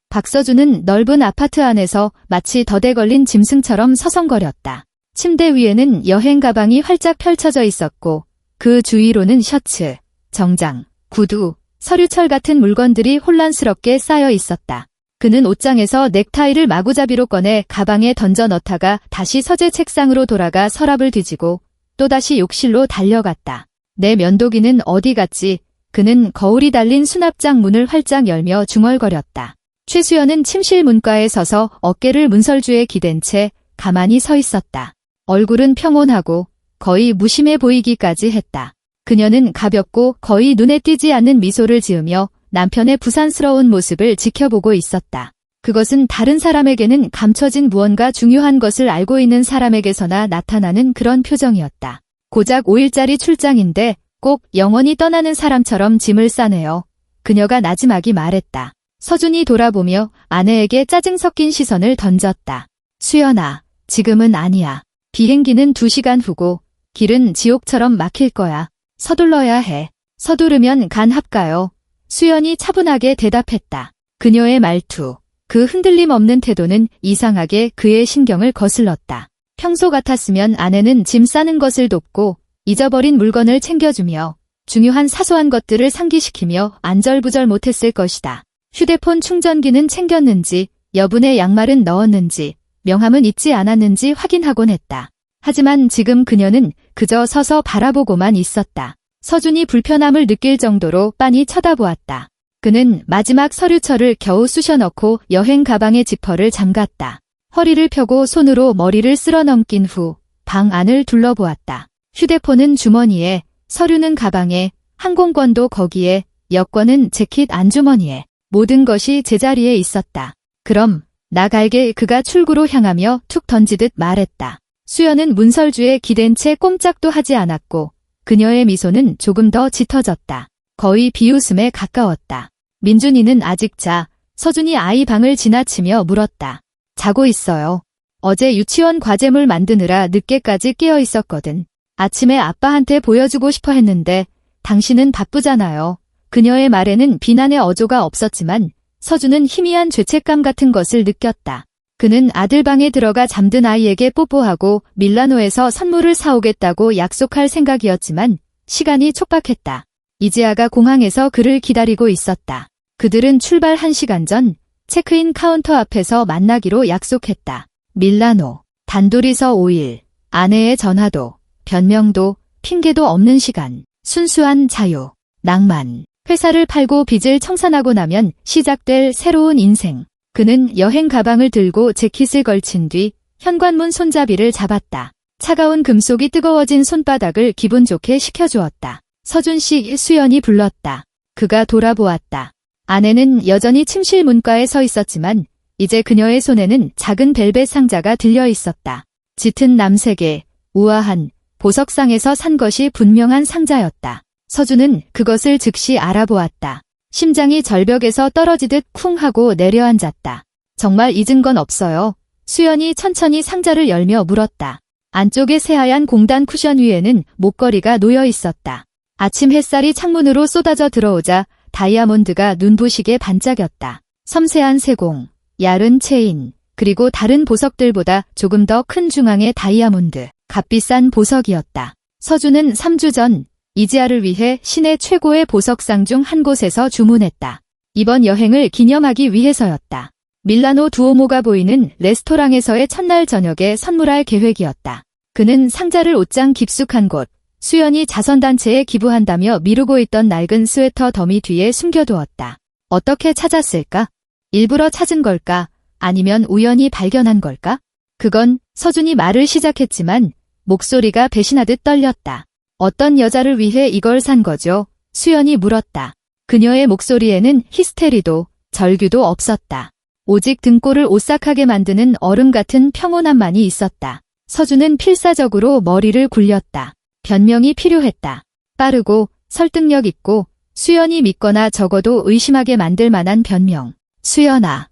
박서준은 넓은 아파트 안에서 마치 덫에 걸린 짐승처럼 서성거렸다. 침대 위에는 여행 가방이 활짝 펼쳐져 있었고 그 주위로는 셔츠, 정장, 구두, 서류철 같은 물건들이 혼란스럽게 쌓여 있었다. 그는 옷장에서 넥타이를 마구잡이로 꺼내 가방에 던져 넣다가 다시 서재 책상으로 돌아가 서랍을 뒤지고 또다시 욕실로 달려갔다. 내 면도기는 어디 갔지? 그는 거울이 달린 수납장 문을 활짝 열며 중얼거렸다. 최수연은 침실 문가에 서서 어깨를 문설주에 기댄 채 가만히 서 있었다. 얼굴은 평온하고 거의 무심해 보이기까지 했다. 그녀는 가볍고 거의 눈에 띄지 않는 미소를 지으며 남편의 부산스러운 모습을 지켜보고 있었다. 그것은 다른 사람에게는 감춰진 무언가 중요한 것을 알고 있는 사람에게서나 나타나는 그런 표정이었다. 고작 5일짜리 출장인데 꼭 영원히 떠나는 사람처럼 짐을 싸네요. 그녀가 나지막이 말했다. 서준이 돌아보며 아내에게 짜증 섞인 시선을 던졌다. 수연아, 지금은 아니야. 비행기는 2시간 후고 길은 지옥처럼 막힐 거야. 서둘러야 해. 서두르면 간합가요. 수연이 차분하게 대답했다. 그녀의 말투, 그 흔들림 없는 태도는 이상하게 그의 신경을 거슬렀다. 평소 같았으면 아내는 짐 싸는 것을 돕고 잊어버린 물건을 챙겨주며 중요한 사소한 것들을 상기시키며 안절부절 못했을 것이다. 휴대폰 충전기는 챙겼는지, 여분의 양말은 넣었는지, 명함은 잊지 않았는지 확인하곤 했다. 하지만 지금 그녀는 그저 서서 바라보고만 있었다. 서준이 불편함을 느낄 정도로 빤히 쳐다보았다. 그는 마지막 서류철을 겨우 쑤셔넣고 여행 가방의 지퍼를 잠갔다. 허리를 펴고 손으로 머리를 쓸어 넘긴 후 방 안을 둘러보았다. 휴대폰은 주머니에, 서류는 가방에, 항공권도 거기에, 여권은 재킷 안주머니에. 모든 것이 제자리에 있었다. 그럼 나갈게. 그가 출구로 향하며 툭 던지듯 말했다. 수연은 문설주에 기댄 채 꼼짝도 하지 않았고 그녀의 미소는 조금 더 짙어졌다. 거의 비웃음에 가까웠다. 민준이는 아직 자. 서준이 아이 방을 지나치며 물었다. 자고 있어요. 어제 유치원 과제물 만드느라 늦게까지 깨어 있었거든. 아침에 아빠한테 보여주고 싶어 했는데 당신은 바쁘잖아요. 그녀의 말에는 비난의 어조가 없었지만 서준은 희미한 죄책감 같은 것을 느꼈다. 그는 아들 방에 들어가 잠든 아이에게 뽀뽀하고 밀라노에서 선물을 사오겠다고 약속할 생각이었지만 시간이 촉박했다. 이지아가 공항에서 그를 기다리고 있었다. 그들은 출발 1시간 전 체크인 카운터 앞에서 만나기로 약속했다. 밀라노, 단둘이서 5일, 아내의 전화도, 변명도, 핑계도 없는 시간, 순수한 자유, 낭만. 회사를 팔고 빚을 청산하고 나면 시작될 새로운 인생. 그는 여행 가방을 들고 재킷을 걸친 뒤 현관문 손잡이를 잡았다. 차가운 금속이 뜨거워진 손바닥을 기분 좋게 식혀주었다. 서준 씨, 수연이 불렀다. 그가 돌아보았다. 아내는 여전히 침실 문가에 서 있었지만 이제 그녀의 손에는 작은 벨벳 상자가 들려 있었다. 짙은 남색에 우아한 보석상에서 산 것이 분명한 상자였다. 서준은 그것을 즉시 알아보았다. 심장이 절벽에서 떨어지듯 쿵 하고 내려앉았다. 정말 잊은 건 없어요. 수연이 천천히 상자를 열며 물었다. 안쪽의 새하얀 공단 쿠션 위에는 목걸이가 놓여 있었다. 아침 햇살이 창문으로 쏟아져 들어오자 다이아몬드가 눈부시게 반짝였다. 섬세한 세공, 얇은 체인, 그리고 다른 보석들보다 조금 더 큰 중앙의 다이아몬드, 값비싼 보석이었다. 서준은 3주 전 이지아를 위해 시내 최고의 보석상 중 한 곳에서 주문했다. 이번 여행을 기념하기 위해서였다. 밀라노 두오모가 보이는 레스토랑에서의 첫날 저녁에 선물할 계획이었다. 그는 상자를 옷장 깊숙한 곳, 수연이 자선단체에 기부한다며 미루고 있던 낡은 스웨터 더미 뒤에 숨겨두었다. 어떻게 찾았을까? 일부러 찾은 걸까? 아니면 우연히 발견한 걸까? 그건 서준이 말을 시작했지만 목소리가 배신하듯 떨렸다. 어떤 여자를 위해 이걸 산 거죠? 수연이 물었다. 그녀의 목소리에는 히스테리도 절규도 없었다. 오직 등골을 오싹하게 만드는 얼음 같은 평온함만이 있었다. 서준은 필사적으로 머리를 굴렸다. 변명이 필요했다. 빠르고 설득력 있고 수연이 믿거나 적어도 의심하게 만들 만한 변명. 수연아,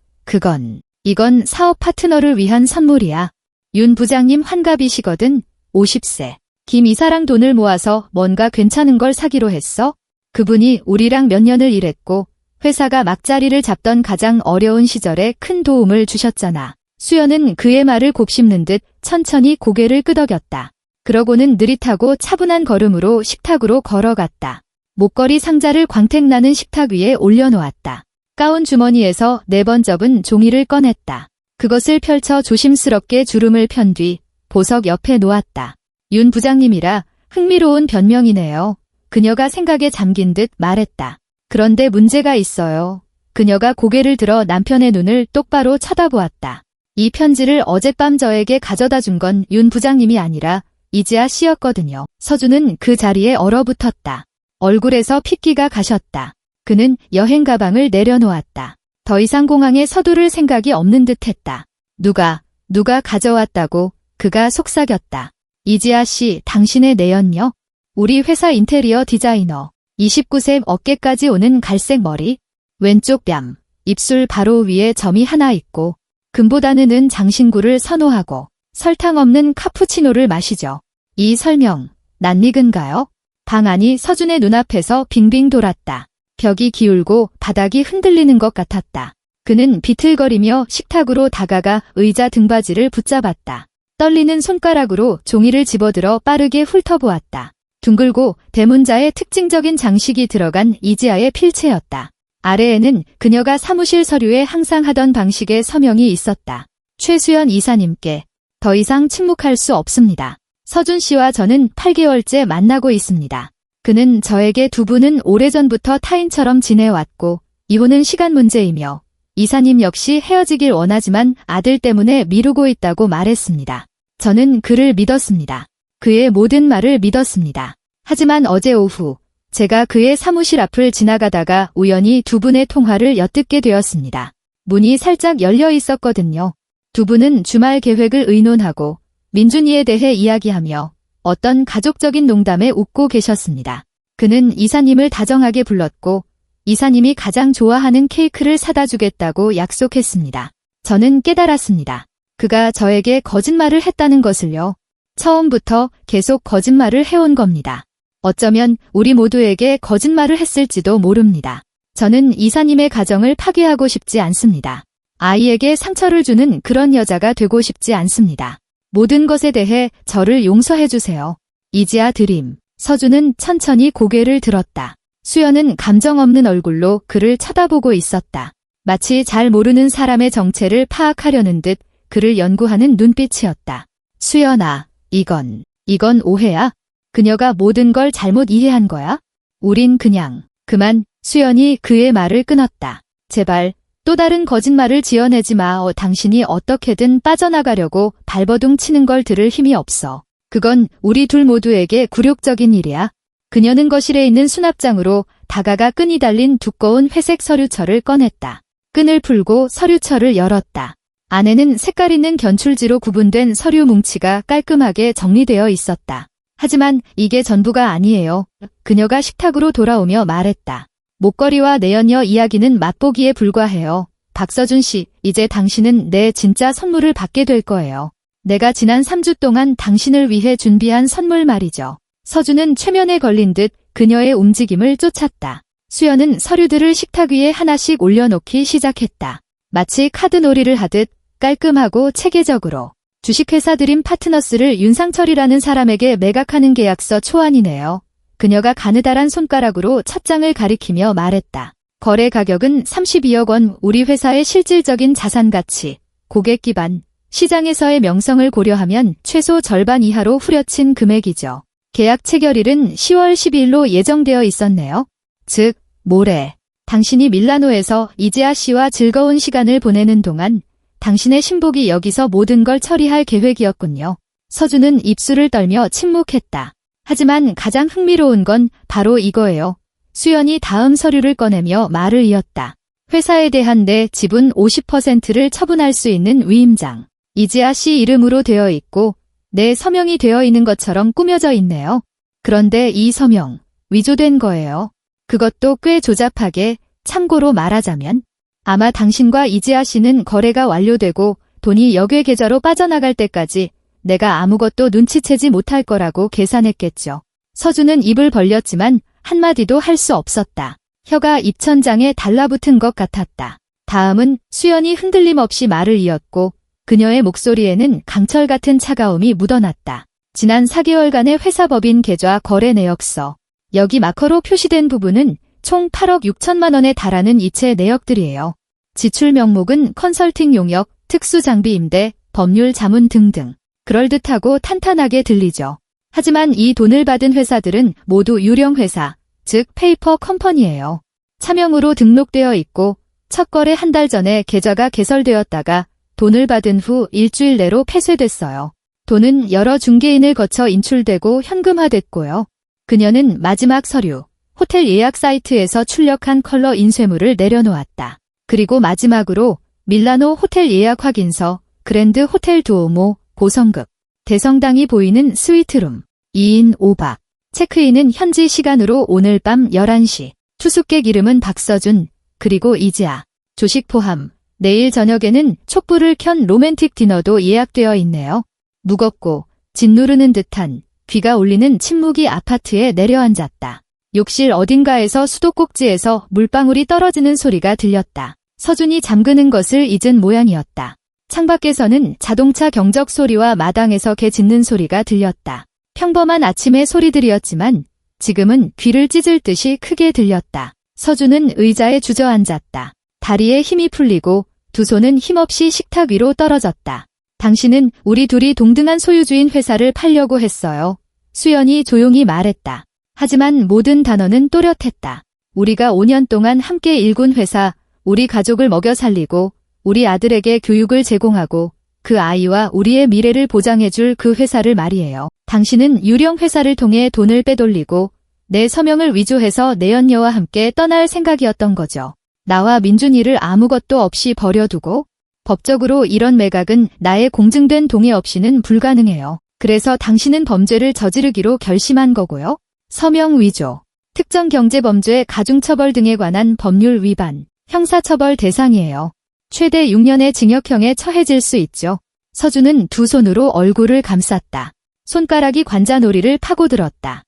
이건 사업 파트너를 위한 선물이야. 윤 부장님 환갑이시거든. 50세. 김 이사랑 돈을 모아서 뭔가 괜찮은 걸 사기로 했어? 그분이 우리랑 몇 년을 일했고 회사가 막자리를 잡던 가장 어려운 시절에 큰 도움을 주셨잖아. 수연은 그의 말을 곱씹는 듯 천천히 고개를 끄덕였다. 그러고는 느릿하고 차분한 걸음으로 식탁으로 걸어갔다. 목걸이 상자를 광택나는 식탁 위에 올려놓았다. 가운 주머니에서 4번 접은 종이를 꺼냈다. 그것을 펼쳐 조심스럽게 주름을 편 뒤 보석 옆에 놓았다. 윤 부장님이라 흥미로운 변명이네요. 그녀가 생각에 잠긴 듯 말했다. 그런데 문제가 있어요. 그녀가 고개를 들어 남편의 눈을 똑바로 쳐다보았다. 이 편지를 어젯밤 저에게 가져다 준 건 윤 부장님이 아니라 이지아 씨였거든요. 서준은 그 자리에 얼어붙었다. 얼굴에서 핏기가 가셨다. 그는 여행 가방을 내려놓았다. 더 이상 공항에 서두를 생각이 없는 듯했다. 누가 가져왔다고? 그가 속삭였다. 이지아 씨, 당신의 내연녀? 우리 회사 인테리어 디자이너. 29세 어깨까지 오는 갈색 머리, 왼쪽 뺨, 입술 바로 위에 점이 하나 있고 금보다는 은 장신구를 선호하고 설탕 없는 카푸치노를 마시죠. 이 설명, 낯익은가요? 방 안이 서준의 눈앞에서 빙빙 돌았다. 벽이 기울고 바닥이 흔들리는 것 같았다. 그는 비틀거리며 식탁으로 다가가 의자 등받이를 붙잡았다. 떨리는 손가락으로 종이를 집어들어 빠르게 훑어보았다. 둥글고 대문자에 특징적인 장식이 들어간 이지아의 필체였다. 아래에는 그녀가 사무실 서류에 항상 하던 방식의 서명이 있었다. 최수연 이사님께 더 이상 침묵할 수 없습니다. 서준 씨와 저는 8개월째 만나고 있습니다. 그는 저에게 두 분은 오래전부터 타인처럼 지내왔고 이혼은 시간 문제이며 이사님 역시 헤어지길 원하지만 아들 때문에 미루고 있다고 말했습니다. 저는 그를 믿었습니다. 그의 모든 말을 믿었습니다. 하지만 어제 오후 제가 그의 사무실 앞을 지나가다가 우연히 두 분의 통화를 엿듣게 되었습니다. 문이 살짝 열려 있었거든요. 두 분은 주말 계획을 의논하고 민준이에 대해 이야기하며 어떤 가족적인 농담에 웃고 계셨습니다. 그는 이사님을 다정하게 불렀고 이사님이 가장 좋아하는 케이크를 사다 주겠다고 약속했습니다. 저는 깨달았습니다. 그가 저에게 거짓말을 했다는 것을요. 처음부터 계속 거짓말을 해온 겁니다. 어쩌면 우리 모두에게 거짓말을 했을지도 모릅니다. 저는 이사님의 가정을 파괴하고 싶지 않습니다. 아이에게 상처를 주는 그런 여자가 되고 싶지 않습니다. 모든 것에 대해 저를 용서해 주세요. 이지아 드림. 서준은 천천히 고개를 들었다. 수연은 감정 없는 얼굴로 그를 쳐다보고 있었다. 마치 잘 모르는 사람의 정체를 파악하려는 듯 그를 연구하는 눈빛이었다. 수연아, 이건 오해야? 그녀가 모든 걸 잘못 이해한 거야? 우린 그냥, 그만. 수연이 그의 말을 끊었다. 제발, 또 다른 거짓말을 지어내지 마. 당신이 어떻게든 빠져나가려고 발버둥 치는 걸 들을 힘이 없어. 그건 우리 둘 모두에게 굴욕적인 일이야. 그녀는 거실에 있는 수납장으로 다가가 끈이 달린 두꺼운 회색 서류철을 꺼냈다. 끈을 풀고 서류철을 열었다. 안에는 색깔 있는 견출지로 구분된 서류 뭉치가 깔끔하게 정리되어 있었다. 하지만 이게 전부가 아니에요. 그녀가 식탁으로 돌아오며 말했다. 목걸이와 내연녀 이야기는 맛보기에 불과해요. 박서준 씨, 이제 당신은 내 진짜 선물을 받게 될 거예요. 내가 지난 3주 동안 당신을 위해 준비한 선물 말이죠. 서준은 최면에 걸린 듯 그녀의 움직임을 쫓았다. 수연은 서류들을 식탁 위에 하나씩 올려놓기 시작했다. 마치 카드놀이를 하듯 깔끔하고 체계적으로. 주식회사 드림 파트너스를 윤상철이라는 사람에게 매각하는 계약서 초안이네요. 그녀가 가느다란 손가락으로 첫 장을 가리키며 말했다. 거래 가격은 32억 원, 우리 회사의 실질적인 자산 가치, 고객 기반, 시장에서의 명성을 고려하면 최소 절반 이하로 후려친 금액이죠. 계약 체결일은 10월 12일로 예정되어 있었네요. 즉, 모레. 당신이 밀라노에서 이지아 씨와 즐거운 시간을 보내는 동안 당신의 신복이 여기서 모든 걸 처리할 계획이었군요. 서준은 입술을 떨며 침묵했다. 하지만 가장 흥미로운 건 바로 이거예요. 수연이 다음 서류를 꺼내며 말을 이었다. 회사에 대한 내 지분 50%를 처분할 수 있는 위임장. 이지아 씨 이름으로 되어 있고 내 서명이 되어 있는 것처럼 꾸며져 있네요. 그런데 이 서명, 위조된 거예요. 그것도 꽤 조잡하게. 참고로 말하자면 아마 당신과 이지아 씨는 거래가 완료되고 돈이 역외 계좌로 빠져나갈 때까지 내가 아무것도 눈치채지 못할 거라고 계산했겠죠. 서준은 입을 벌렸지만 한마디도 할 수 없었다. 혀가 입천장에 달라붙은 것 같았다. 다음은 수연이 흔들림 없이 말을 이었고 그녀의 목소리에는 강철 같은 차가움이 묻어났다. 지난 4개월간의 회사법인 계좌 거래 내역서. 여기 마커로 표시된 부분은 총 8억 6천만 원에 달하는 이체 내역들이에요. 지출 명목은 컨설팅 용역, 특수 장비 임대, 법률 자문 등등. 그럴듯하고 탄탄하게 들리죠. 하지만 이 돈을 받은 회사들은 모두 유령 회사, 즉 페이퍼 컴퍼니예요. 차명으로 등록되어 있고 첫 거래 한 달 전에 계좌가 개설되었다가 돈을 받은 후 일주일 내로 폐쇄됐어요. 돈은 여러 중개인을 거쳐 인출되고 현금화됐고요. 그녀는 마지막 서류, 호텔 예약 사이트에서 출력한 컬러 인쇄물을 내려놓았다. 그리고 마지막으로 밀라노 호텔 예약 확인서, 그랜드 호텔 두오모, 고성급, 대성당이 보이는 스위트룸, 2인 5박. 체크인은 현지 시간으로 오늘 밤 11시. 투숙객 이름은 박서준, 그리고 이지아. 조식 포함. 내일 저녁에는 촛불을 켠 로맨틱 디너도 예약되어 있네요. 무겁고 짓누르는 듯한 귀가 울리는 침묵이 아파트에 내려앉았다. 욕실 어딘가에서 수도꼭지에서 물방울이 떨어지는 소리가 들렸다. 서준이 잠그는 것을 잊은 모양이었다. 창밖에서는 자동차 경적 소리와 마당에서 개 짖는 소리가 들렸다. 평범한 아침의 소리들이었지만 지금은 귀를 찢을 듯이 크게 들렸다. 서준은 의자에 주저앉았다. 다리에 힘이 풀리고 두 손은 힘없이 식탁 위로 떨어졌다. 당신은 우리 둘이 동등한 소유주인 회사를 팔려고 했어요. 수연이 조용히 말했다. 하지만 모든 단어는 또렷했다. 우리가 5년 동안 함께 일군 회사, 우리 가족을 먹여 살리고 우리 아들에게 교육을 제공하고 그 아이와 우리의 미래를 보장해줄 그 회사를 말이에요. 당신은 유령 회사를 통해 돈을 빼돌리고 내 서명을 위조해서 내연녀와 함께 떠날 생각이었던 거죠. 나와 민준이를 아무것도 없이 버려두고 법적으로 이런 매각은 나의 공증된 동의 없이는 불가능해요. 그래서 당신은 범죄를 저지르기로 결심한 거고요. 서명 위조, 특정 경제범죄 가중처벌 등에 관한 법률 위반, 형사처벌 대상이에요. 최대 6년의 징역형에 처해질 수 있죠. 서준은 두 손으로 얼굴을 감쌌다. 손가락이 관자놀이를 파고들었다.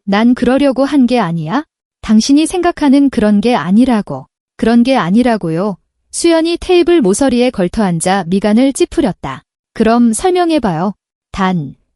난 그러려고 한 게 아니야? 당신이 생각하는 그런 게 아니라고. 그런 게 아니라고요. 수연이 테이블 모서리에 걸터앉아 미간을 찌푸렸다. 그럼 설명해봐요.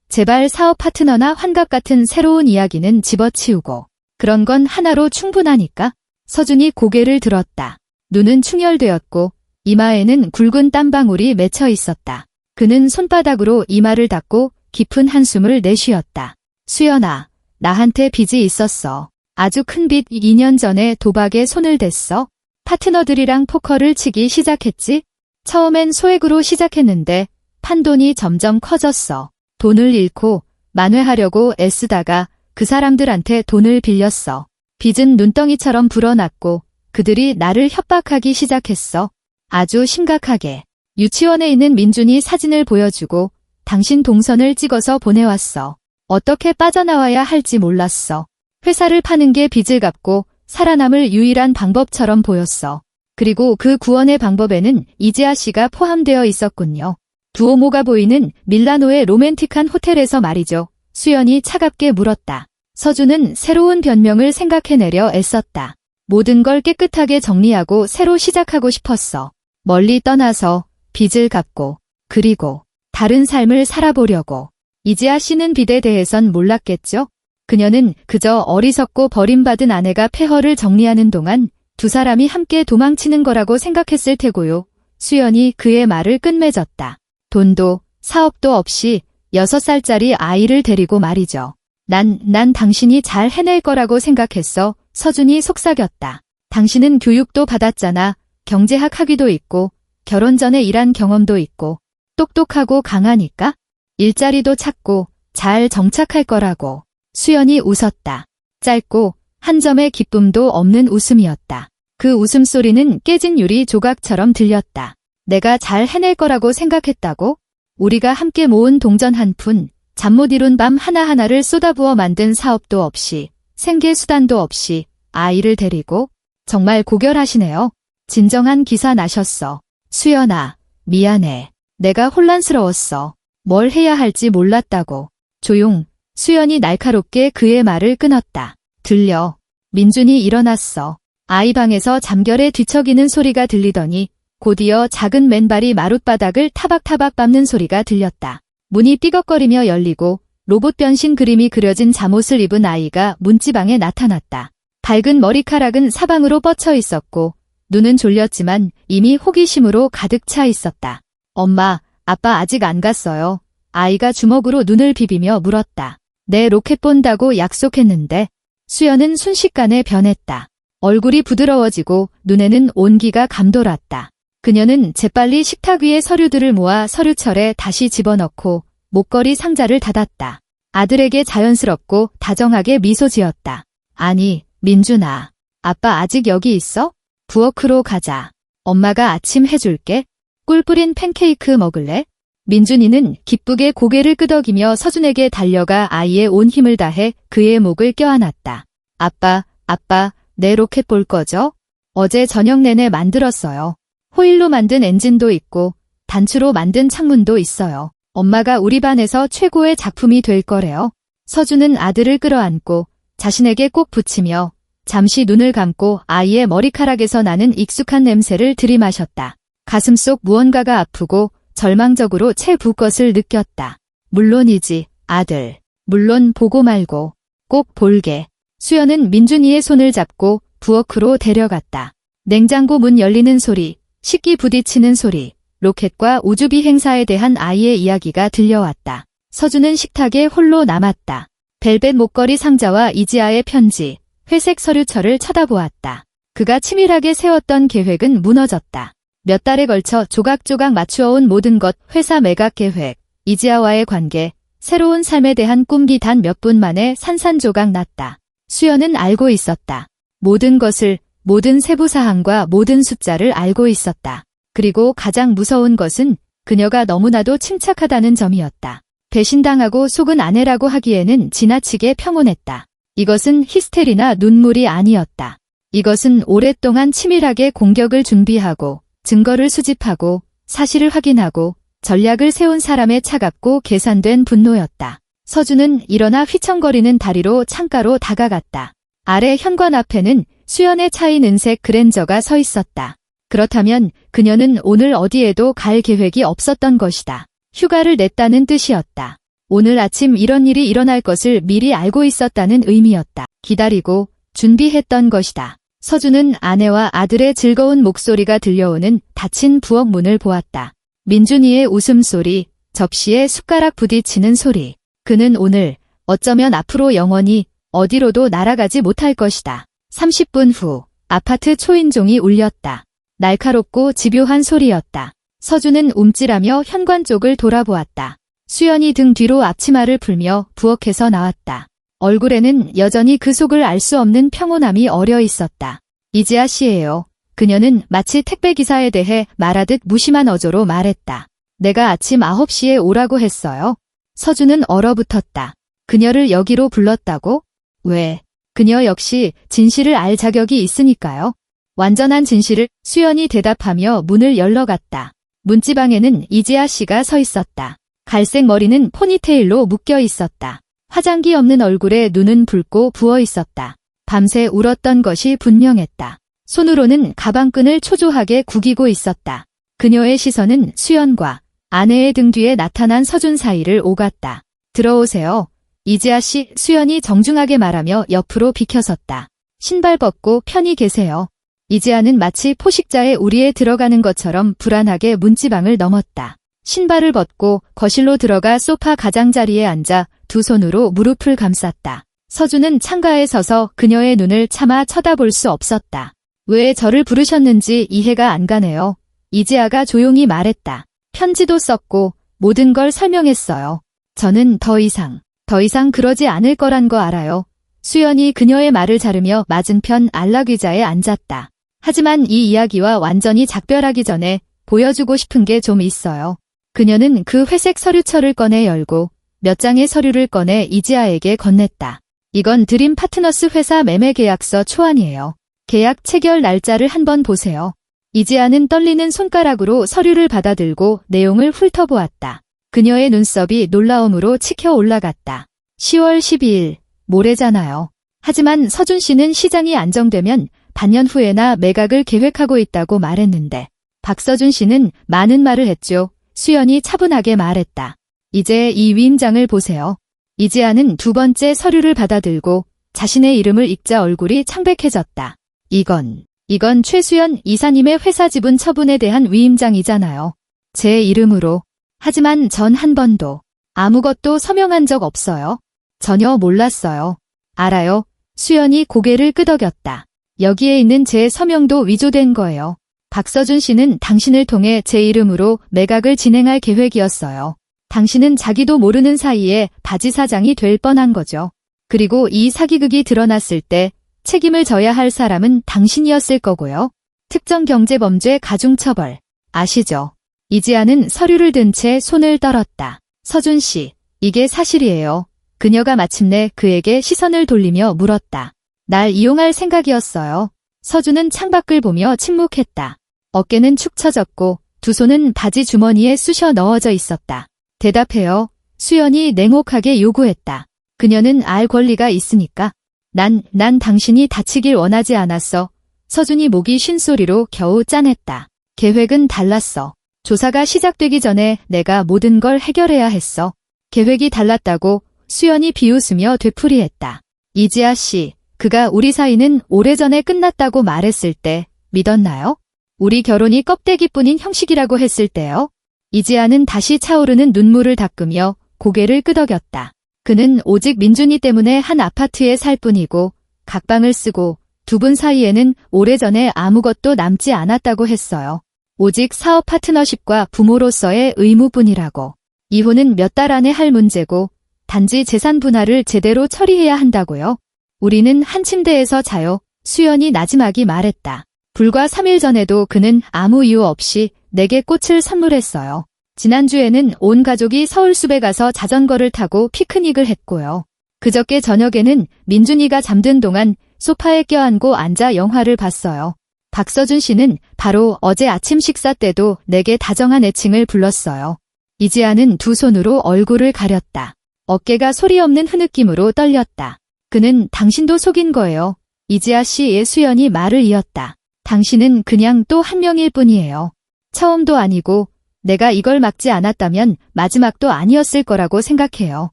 제발 사업 파트너나 환갑 같은 새로운 이야기는 집어치우고. 그런 건 하나로 충분하니까. 서준이 고개를 들었다. 눈은 충혈되었고 이마에는 굵은 땀방울이 맺혀 있었다. 그는 손바닥으로 이마를 닦고 깊은 한숨을 내쉬었다. 수연아, 나한테 빚이 있었어. 아주 큰 빚. 2년 전에 도박에 손을 댔어. 파트너들이랑 포커를 치기 시작했지. 처음엔 소액으로 시작했는데 판돈이 점점 커졌어. 돈을 잃고 만회하려고 애쓰다가 그 사람들한테 돈을 빌렸어. 빚은 눈덩이처럼 불어났고 그들이 나를 협박하기 시작했어. 아주 심각하게. 유치원에 있는 민준이 사진을 보여주고 당신 동선을 찍어서 보내왔어. 어떻게 빠져나와야 할지 몰랐어. 회사를 파는 게 빚을 갚고 살아남을 유일한 방법처럼 보였어. 그리고 그 구원의 방법에는 이지아 씨가 포함되어 있었군요. 두오모가 보이는 밀라노의 로맨틱한 호텔에서 말이죠. 수연이 차갑게 물었다. 서준은 새로운 변명을 생각해내려 애썼다. 모든 걸 깨끗하게 정리하고 새로 시작하고 싶었어. 멀리 떠나서 빚을 갚고 그리고 다른 삶을 살아보려고. 이지아 씨는 빚에 대해선 몰랐겠죠? 그녀는 그저 어리석고 버림받은 아내가 폐허를 정리하는 동안 두 사람이 함께 도망치는 거라고 생각했을 테고요. 수연이 그의 말을 끝맺었다. 돈도 사업도 없이 6살짜리 아이를 데리고 말이죠. 난 당신이 잘 해낼 거라고 생각했어. 서준이 속삭였다. 당신은 교육도 받았잖아. 경제학 학위도 있고 결혼 전에 일한 경험도 있고 똑똑하고 강하니까 일자리도 찾고 잘 정착할 거라고. 수연이 웃었다. 짧고 한 점의 기쁨도 없는 웃음이었다. 그 웃음소리는 깨진 유리 조각처럼 들렸다. 내가 잘 해낼 거라고 생각했다고? 우리가 함께 모은 동전 한 푼, 잠 못 이룬 밤 하나하나를 쏟아부어 만든 사업도 없이, 생계 수단도 없이 아이를 데리고? 정말 고결하시네요. 진정한 기사 나셨어. 수연아, 미안해. 내가 혼란스러웠어. 뭘 해야 할지 몰랐다고. 조용. 수연이 날카롭게 그의 말을 끊었다. 들려. 민준이 일어났어. 아이 방에서 잠결에 뒤척이는 소리가 들리더니 곧이어 작은 맨발이 마룻바닥을 타박타박 밟는 소리가 들렸다. 문이 삐걱거리며 열리고 로봇 변신 그림이 그려진 잠옷을 입은 아이가 문지방에 나타났다. 밝은 머리카락은 사방으로 뻗쳐 있었고 눈은 졸렸지만 이미 호기심으로 가득 차 있었다. 엄마, 아빠 아직 안 갔어요. 아이가 주먹으로 눈을 비비며 물었다. 내 로켓 본다고 약속했는데. 수연은 순식간에 변했다. 얼굴이 부드러워지고 눈에는 온기가 감돌았다. 그녀는 재빨리 식탁 위에 서류들을 모아 서류철에 다시 집어넣고 목걸이 상자를 닫았다. 아들에게 자연스럽고 다정하게 미소 지었다. 아니, 민준아. 아빠 아직 여기 있어? 부엌으로 가자. 엄마가 아침 해줄게. 꿀 뿌린 팬케이크 먹을래? 민준이는 기쁘게 고개를 끄덕이며 서준에게 달려가 아이의 온 힘을 다해 그의 목을 껴안았다. 아빠, 내 로켓 볼 거죠? 어제 저녁 내내 만들었어요. 호일로 만든 엔진도 있고 단추로 만든 창문도 있어요. 엄마가 우리 반에서 최고의 작품이 될 거래요. 서준은 아들을 끌어안고 자신에게 꼭 붙이며 잠시 눈을 감고 아이의 머리카락에서 나는 익숙한 냄새를 들이마셨다. 가슴속 무언가가 아프고 절망적으로 채 부 것을 느꼈다. 물론이지, 아들. 물론 보고 말고. 꼭 볼게. 수연은 민준이의 손을 잡고 부엌으로 데려갔다. 냉장고 문 열리는 소리, 식기 부딪히는 소리, 로켓과 우주비 행사에 대한 아이의 이야기가 들려왔다. 서준은 식탁에 홀로 남았다. 벨벳 목걸이 상자와 이지아의 편지, 회색 서류철을 쳐다보았다. 그가 치밀하게 세웠던 계획은 무너졌다. 몇 달에 걸쳐 조각조각 맞추어온 모든 것, 회사 매각 계획, 이지아와의 관계, 새로운 삶에 대한 꿈이 단 몇 분 만에 산산조각 났다. 수연은 알고 있었다. 모든 것을, 모든 세부사항과 모든 숫자를 알고 있었다. 그리고 가장 무서운 것은 그녀가 너무나도 침착하다는 점이었다. 배신당하고 속은 아내라고 하기에는 지나치게 평온했다. 이것은 히스테리나 눈물이 아니었다. 이것은 오랫동안 치밀하게 공격을 준비하고 증거를 수집하고 사실을 확인하고 전략을 세운 사람의 차갑고 계산된 분노였다. 서준은 일어나 휘청거리는 다리로 창가로 다가갔다. 아래 현관 앞에는 수연의 차인 은색 그랜저가 서 있었다. 그렇다면 그녀는 오늘 어디에도 갈 계획이 없었던 것이다. 휴가를 냈다는 뜻이었다. 오늘 아침 이런 일이 일어날 것을 미리 알고 있었다는 의미였다. 기다리고 준비했던 것이다. 서준은 아내와 아들의 즐거운 목소리가 들려오는 닫힌 부엌 문을 보았다. 민준이의 웃음소리, 접시에 숟가락 부딪히는 소리. 그는 오늘, 어쩌면 앞으로 영원히 어디로도 날아가지 못할 것이다. 30분 후, 아파트 초인종이 울렸다. 날카롭고 집요한 소리였다. 서준은 움찔하며 현관 쪽을 돌아보았다. 수연이 등 뒤로 앞치마를 풀며 부엌에서 나왔다. 얼굴에는 여전히 그 속을 알 수 없는 평온함이 어려 있었다. 이지아 씨예요. 그녀는 마치 택배기사에 대해 말하듯 무심한 어조로 말했다. 내가 아침 9시에 오라고 했어요. 서준은 얼어붙었다. 그녀를 여기로 불렀다고? 왜? 그녀 역시 진실을 알 자격이 있으니까요. 완전한 진실을. 수연이 대답하며 문을 열러갔다. 문지방에는 이지아 씨가 서 있었다. 갈색 머리는 포니테일로 묶여 있었다. 화장기 없는 얼굴에 눈은 붉고 부어 있었다. 밤새 울었던 것이 분명했다. 손으로는 가방끈을 초조하게 구기고 있었다. 그녀의 시선은 수연과 아내의 등 뒤에 나타난 서준 사이를 오갔다. 들어오세요. 이지아 씨. 수연이 정중하게 말하며 옆으로 비켜섰다. 신발 벗고 편히 계세요. 이지아는 마치 포식자의 우리에 들어가는 것처럼 불안하게 문지방을 넘었다. 신발을 벗고 거실로 들어가 소파 가장자리에 앉아 두 손으로 무릎을 감쌌다. 서준은 창가에 서서 그녀의 눈을 차마 쳐다볼 수 없었다. 왜 저를 부르셨는지 이해가 안 가네요. 이지아가 조용히 말했다. 편지도 썼고 모든 걸 설명했어요. 저는 더 이상 그러지 않을 거란 거 알아요. 수연이 그녀의 말을 자르며 맞은편 안락의자에 앉았다. 하지만 이 이야기와 완전히 작별하기 전에 보여주고 싶은 게 좀 있어요. 그녀는 그 회색 서류철을 꺼내 열고 몇 장의 서류를 꺼내 이지아에게 건넸다. 이건 드림 파트너스 회사 매매 계약서 초안이에요. 계약 체결 날짜를 한번 보세요. 이지아는 떨리는 손가락으로 서류를 받아들고 내용을 훑어보았다. 그녀의 눈썹이 놀라움으로 치켜 올라갔다. 10월 12일, 모레잖아요. 하지만 서준 씨는 시장이 안정되면 반년 후에나 매각을 계획하고 있다고 말했는데 박서준 씨는 많은 말을 했죠. 수연이 차분하게 말했다. 이제 이 위임장을 보세요. 이지아는 두 번째 서류를 받아들고 자신의 이름을 읽자 얼굴이 창백해졌다. 이건 최수연 이사님의 회사 지분 처분에 대한 위임장이잖아요. 제 이름으로. 하지만 전 한 번도 아무것도 서명한 적 없어요. 전혀 몰랐어요. 알아요. 수연이 고개를 끄덕였다. 여기에 있는 제 서명도 위조된 거예요. 박서준 씨는 당신을 통해 제 이름으로 매각을 진행할 계획이었어요. 당신은 자기도 모르는 사이에 바지 사장이 될 뻔한 거죠. 그리고 이 사기극이 드러났을 때 책임을 져야 할 사람은 당신이었을 거고요. 특정경제범죄 가중처벌. 아시죠? 이지아는 서류를 든 채 손을 떨었다. 서준 씨, 이게 사실이에요. 그녀가 마침내 그에게 시선을 돌리며 물었다. 날 이용할 생각이었어요. 서준은 창밖을 보며 침묵했다. 어깨는 축 처졌고 두 손은 바지 주머니에 쑤셔 넣어져 있었다. 대답해요. 수연이 냉혹하게 요구했다. 그녀는 알 권리가 있으니까. 난 당신이 다치길 원하지 않았어. 서준이 목이 쉰 소리로 겨우 짠했다. 계획은 달랐어. 조사가 시작되기 전에 내가 모든 걸 해결해야 했어. 계획이 달랐다고 수연이 비웃으며 되풀이했다. 이지아 씨, 그가 우리 사이는 오래전에 끝났다고 말했을 때 믿었나요? 우리 결혼이 껍데기뿐인 형식이라고 했을 때요? 이지아는 다시 차오르는 눈물을 닦으며 고개를 끄덕였다. 그는 오직 민준이 때문에 한 아파트에 살 뿐이고 각방을 쓰고 두 분 사이에는 오래전에 아무것도 남지 않았다고 했어요. 오직 사업 파트너십과 부모로서의 의무뿐이라고. 이혼은 몇 달 안에 할 문제고 단지 재산 분할을 제대로 처리해야 한다고요. 우리는 한 침대에서 자요. 수연이 나지막이 말했다. 불과 3일 전에도 그는 아무 이유 없이 내게 꽃을 선물했어요. 지난주에는 온 가족이 서울숲에 가서 자전거를 타고 피크닉을 했고요. 그저께 저녁에는 민준이가 잠든 동안 소파에 껴안고 앉아 영화를 봤어요. 박서준 씨는 바로 어제 아침 식사 때도 내게 다정한 애칭을 불렀어요. 이지아는 두 손으로 얼굴을 가렸다. 어깨가 소리 없는 흐느낌으로 떨렸다. 그는 당신도 속인 거예요. 이지아 씨의 수연이 말을 이었다. 당신은 그냥 또 한 명일 뿐이에요. 처음도 아니고 내가 이걸 막지 않았다면 마지막도 아니었을 거라고 생각해요.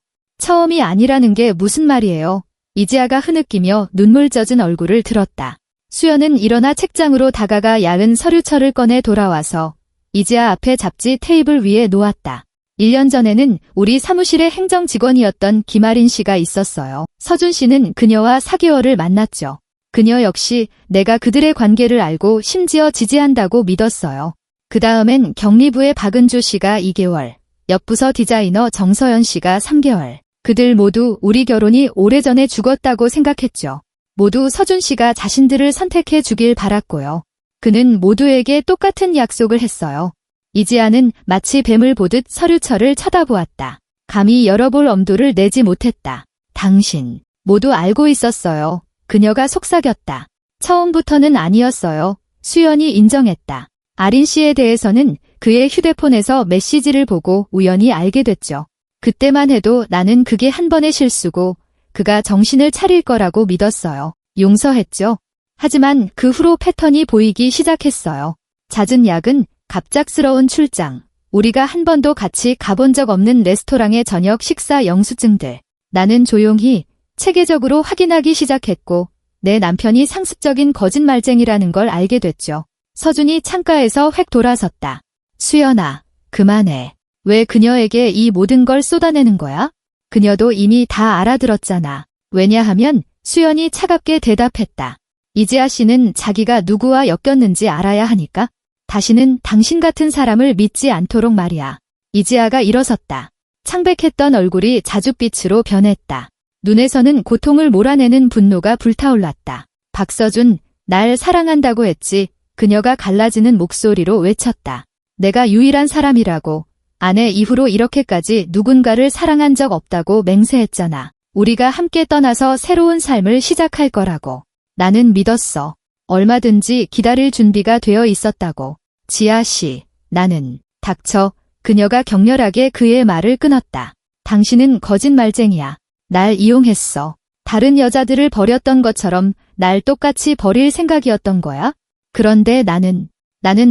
처음이 아니라는 게 무슨 말이에요? 이지아가 흐느끼며 눈물 젖은 얼굴을 들었다. 수연은 일어나 책장으로 다가가 야은 서류철을 꺼내 돌아와서 이지아 앞에 잡지 테이블 위에 놓았다. 1년 전에는 우리 사무실의 행정 직원이었던 김아린 씨가 있었어요. 서준 씨는 그녀와 4개월을 만났죠. 그녀 역시 내가 그들의 관계를 알고 심지어 지지한다고 믿었어요. 그 다음엔 경리부의 박은주 씨가 2개월, 옆부서 디자이너 정서연 씨가 3개월. 그들 모두 우리 결혼이 오래전에 죽었다고 생각했죠. 모두 서준 씨가 자신들을 선택해 주길 바랐고요. 그는 모두에게 똑같은 약속을 했어요. 이지아는 마치 뱀을 보듯 서류철을 쳐다보았다. 감히 열어볼 엄두를 내지 못했다. 당신, 모두 알고 있었어요. 그녀가 속삭였다. 처음부터는 아니었어요. 수연이 인정했다. 아린 씨에 대해서는 그의 휴대폰에서 메시지를 보고 우연히 알게 됐죠. 그때만 해도 나는 그게 한 번의 실수고 그가 정신을 차릴 거라고 믿었어요. 용서했죠. 하지만 그 후로 패턴이 보이기 시작했어요. 잦은 야근, 갑작스러운 출장, 우리가 한 번도 같이 가본 적 없는 레스토랑의 저녁 식사 영수증들. 나는 조용히 체계적으로 확인하기 시작했고 내 남편이 상습적인 거짓말쟁이라는 걸 알게 됐죠. 서준이 창가에서 획 돌아섰다. 수연아, 그만해. 왜 그녀에게 이 모든 걸 쏟아내는 거야? 그녀도 이미 다 알아들었잖아. 왜냐하면 수연이 차갑게 대답했다. 이지아 씨는 자기가 누구와 엮였는지 알아야 하니까. 다시는 당신 같은 사람을 믿지 않도록 말이야. 이지아가 일어섰다. 창백했던 얼굴이 자줏빛으로 변했다. 눈에서는 고통을 몰아내는 분노가 불타올랐다. 박서준, 날 사랑한다고 했지. 그녀가 갈라지는 목소리로 외쳤다. 내가 유일한 사람이라고. 아내 이후로 이렇게까지 누군가를 사랑한 적 없다고 맹세했잖아. 우리가 함께 떠나서 새로운 삶을 시작할 거라고. 나는 믿었어. 얼마든지 기다릴 준비가 되어 있었다고. 지아 씨, 나는. 닥쳐. 그녀가 격렬하게 그의 말을 끊었다. 당신은 거짓말쟁이야. 날 이용했어. 다른 여자들을 버렸던 것처럼 날 똑같이 버릴 생각이었던 거야? 그런데 나는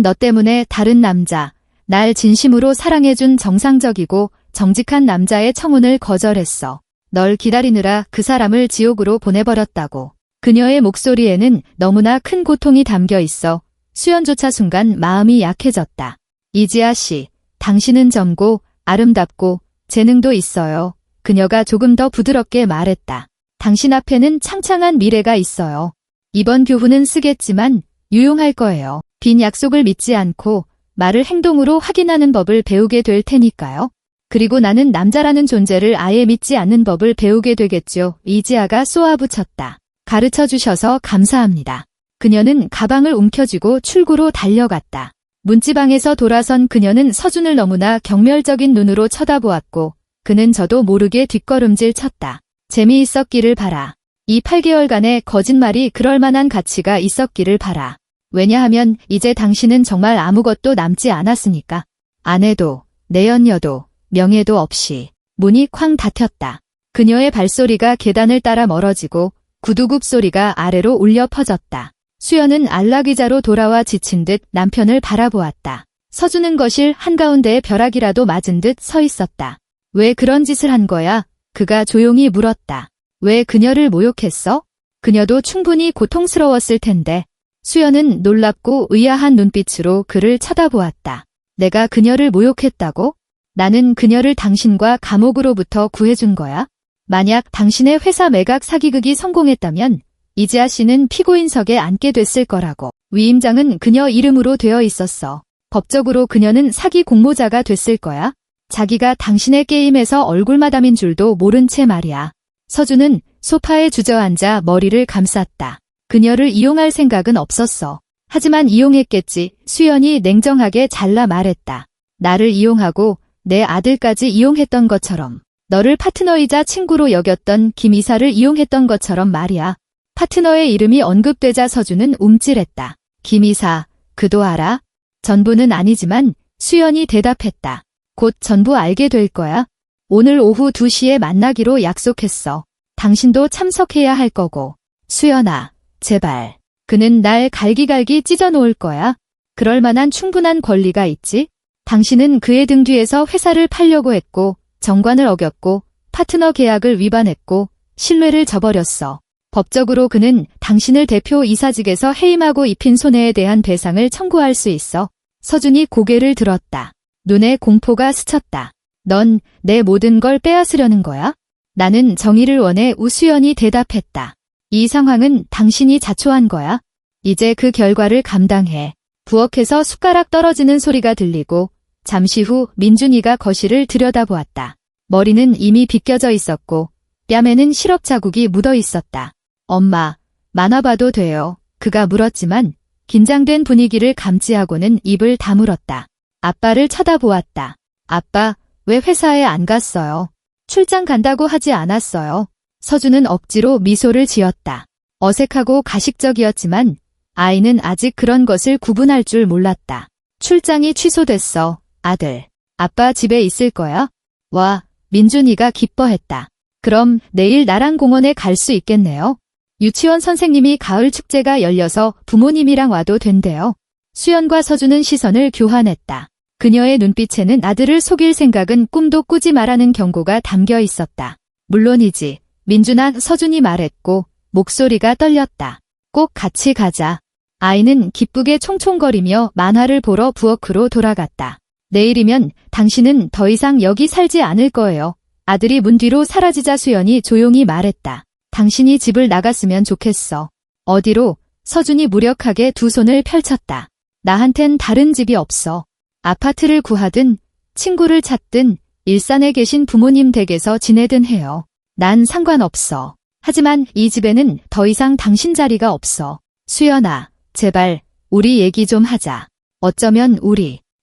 너 때문에 다른 남자, 날 진심으로 사랑해준 정상적이고 정직한 남자의 청혼을 거절했어. 널 기다리느라 그 사람을 지옥으로 보내버렸다고. 그녀의 목소리에는 너무나 큰 고통이 담겨 있어 수연조차 순간 마음이 약해졌다. 이지아 씨, 당신은 젊고 아름답고 재능도 있어요. 그녀가 조금 더 부드럽게 말했다. 당신 앞에는 창창한 미래가 있어요. 이번 교훈은 쓰겠지만 유용할 거예요. 빈 약속을 믿지 않고 말을 행동으로 확인하는 법을 배우게 될 테니까요. 그리고 나는 남자라는 존재를 아예 믿지 않는 법을 배우게 되겠죠. 이지아가 쏘아붙였다. 가르쳐 주셔서 감사합니다. 그녀는 가방을 움켜쥐고 출구로 달려갔다. 문지방에서 돌아선 그녀는 서준을 너무나 경멸적인 눈으로 쳐다보았고 그는 저도 모르게 뒷걸음질 쳤다. 재미있었기를 바라. 이 8개월간의 거짓말이 그럴 만한 가치가 있었기를 바라. 왜냐하면 이제 당신은 정말 아무것도 남지 않았으니까. 아내도, 내연녀도, 명예도 없이. 문이 쾅 닫혔다. 그녀의 발소리가 계단을 따라 멀어지고 구두굽 소리가 아래로 울려 퍼졌다. 수연은 안락의자로 돌아와 지친 듯 남편을 바라보았다. 서준은 거실 한가운데에 벼락이라도 맞은 듯 서 있었다. 왜 그런 짓을 한 거야? 그가 조용히 물었다. 왜 그녀를 모욕했어? 그녀도 충분히 고통스러웠을 텐데. 수연은 놀랍고 의아한 눈빛으로 그를 쳐다보았다. 내가 그녀를 모욕했다고? 나는 그녀를 당신과 감옥으로부터 구해준 거야. 만약 당신의 회사 매각 사기극이 성공했다면 이지아 씨는 피고인석에 앉게 됐을 거라고. 위임장은 그녀 이름으로 되어 있었어. 법적으로 그녀는 사기 공모자가 됐을 거야. 자기가 당신의 게임에서 얼굴마담인 줄도 모른 채 말이야. 서준은 소파에 주저앉아 머리를 감쌌다. 그녀를 이용할 생각은 없었어. 하지만 이용했겠지. 수연이 냉정하게 잘라 말했다. 나를 이용하고 내 아들까지 이용했던 것처럼. 너를 파트너이자 친구로 여겼던 김 이사를 이용했던 것처럼 말이야. 파트너의 이름이 언급되자 서준은 움찔했다. 김 이사, 그도 알아? 전부는 아니지만 수연이 대답했다. 곧 전부 알게 될 거야. 오늘 오후 2시에 만나기로 약속했어. 당신도 참석해야 할 거고. 수연아, 제발. 그는 날 갈기갈기 찢어놓을 거야. 그럴 만한 충분한 권리가 있지? 당신은 그의 등 뒤에서 회사를 팔려고 했고 정관을 어겼고 파트너 계약을 위반했고 신뢰를 저버렸어. 법적으로 그는 당신을 대표 이사직에서 해임하고 입힌 손해에 대한 배상을 청구할 수 있어. 서준이 고개를 들었다. 눈에 공포가 스쳤다. 넌 내 모든 걸 빼앗으려는 거야? 나는 정의를 원해. 우수연이 대답했다. 이 상황은 당신이 자초한 거야. 이제 그 결과를 감당해. 부엌에서 숟가락 떨어지는 소리가 들리고 잠시 후 민준이가 거실을 들여다보았다. 머리는 이미 빗겨져 있었고 뺨에는 시럽 자국이 묻어 있었다. 엄마, 만화 봐도 돼요. 그가 물었지만 긴장된 분위기를 감지하고는 입을 다물었다. 아빠를 쳐다보았다. 아빠, 왜 회사에 안 갔어요? 출장 간다고 하지 않았어요. 서준은 억지로 미소를 지었다. 어색하고 가식적이었지만 아이는 아직 그런 것을 구분할 줄 몰랐다. 출장이 취소됐어, 아들. 아빠 집에 있을 거야? 와, 민준이가 기뻐했다. 그럼 내일 나랑 공원에 갈 수 있겠네요. 유치원 선생님이 가을 축제가 열려서 부모님이랑 와도 된대요. 수연과 서준은 시선을 교환했다. 그녀의 눈빛에는 아들을 속일 생각은 꿈도 꾸지 말라는 경고가 담겨 있었다. 물론이지. 민준아, 서준이 말했고 목소리가 떨렸다. 꼭 같이 가자. 아이는 기쁘게 총총거리며 만화를 보러 부엌으로 돌아갔다. 내일이면 당신은 더 이상 여기 살지 않을 거예요. 아들이 문 뒤로 사라지자 수연이 조용히 말했다. 당신이 집을 나갔으면 좋겠어. 어디로? 서준이 무력하게 두 손을 펼쳤다. 나한텐 다른 집이 없어. 아파트를 구하든 친구를 찾든 일산에 계신 부모님 댁에서 지내든 해요. 난 상관없어. 하지만 이 집에는 더 이상 당신 자리가 없어. 수연아, 제발 우리 얘기 좀 하자. 어쩌면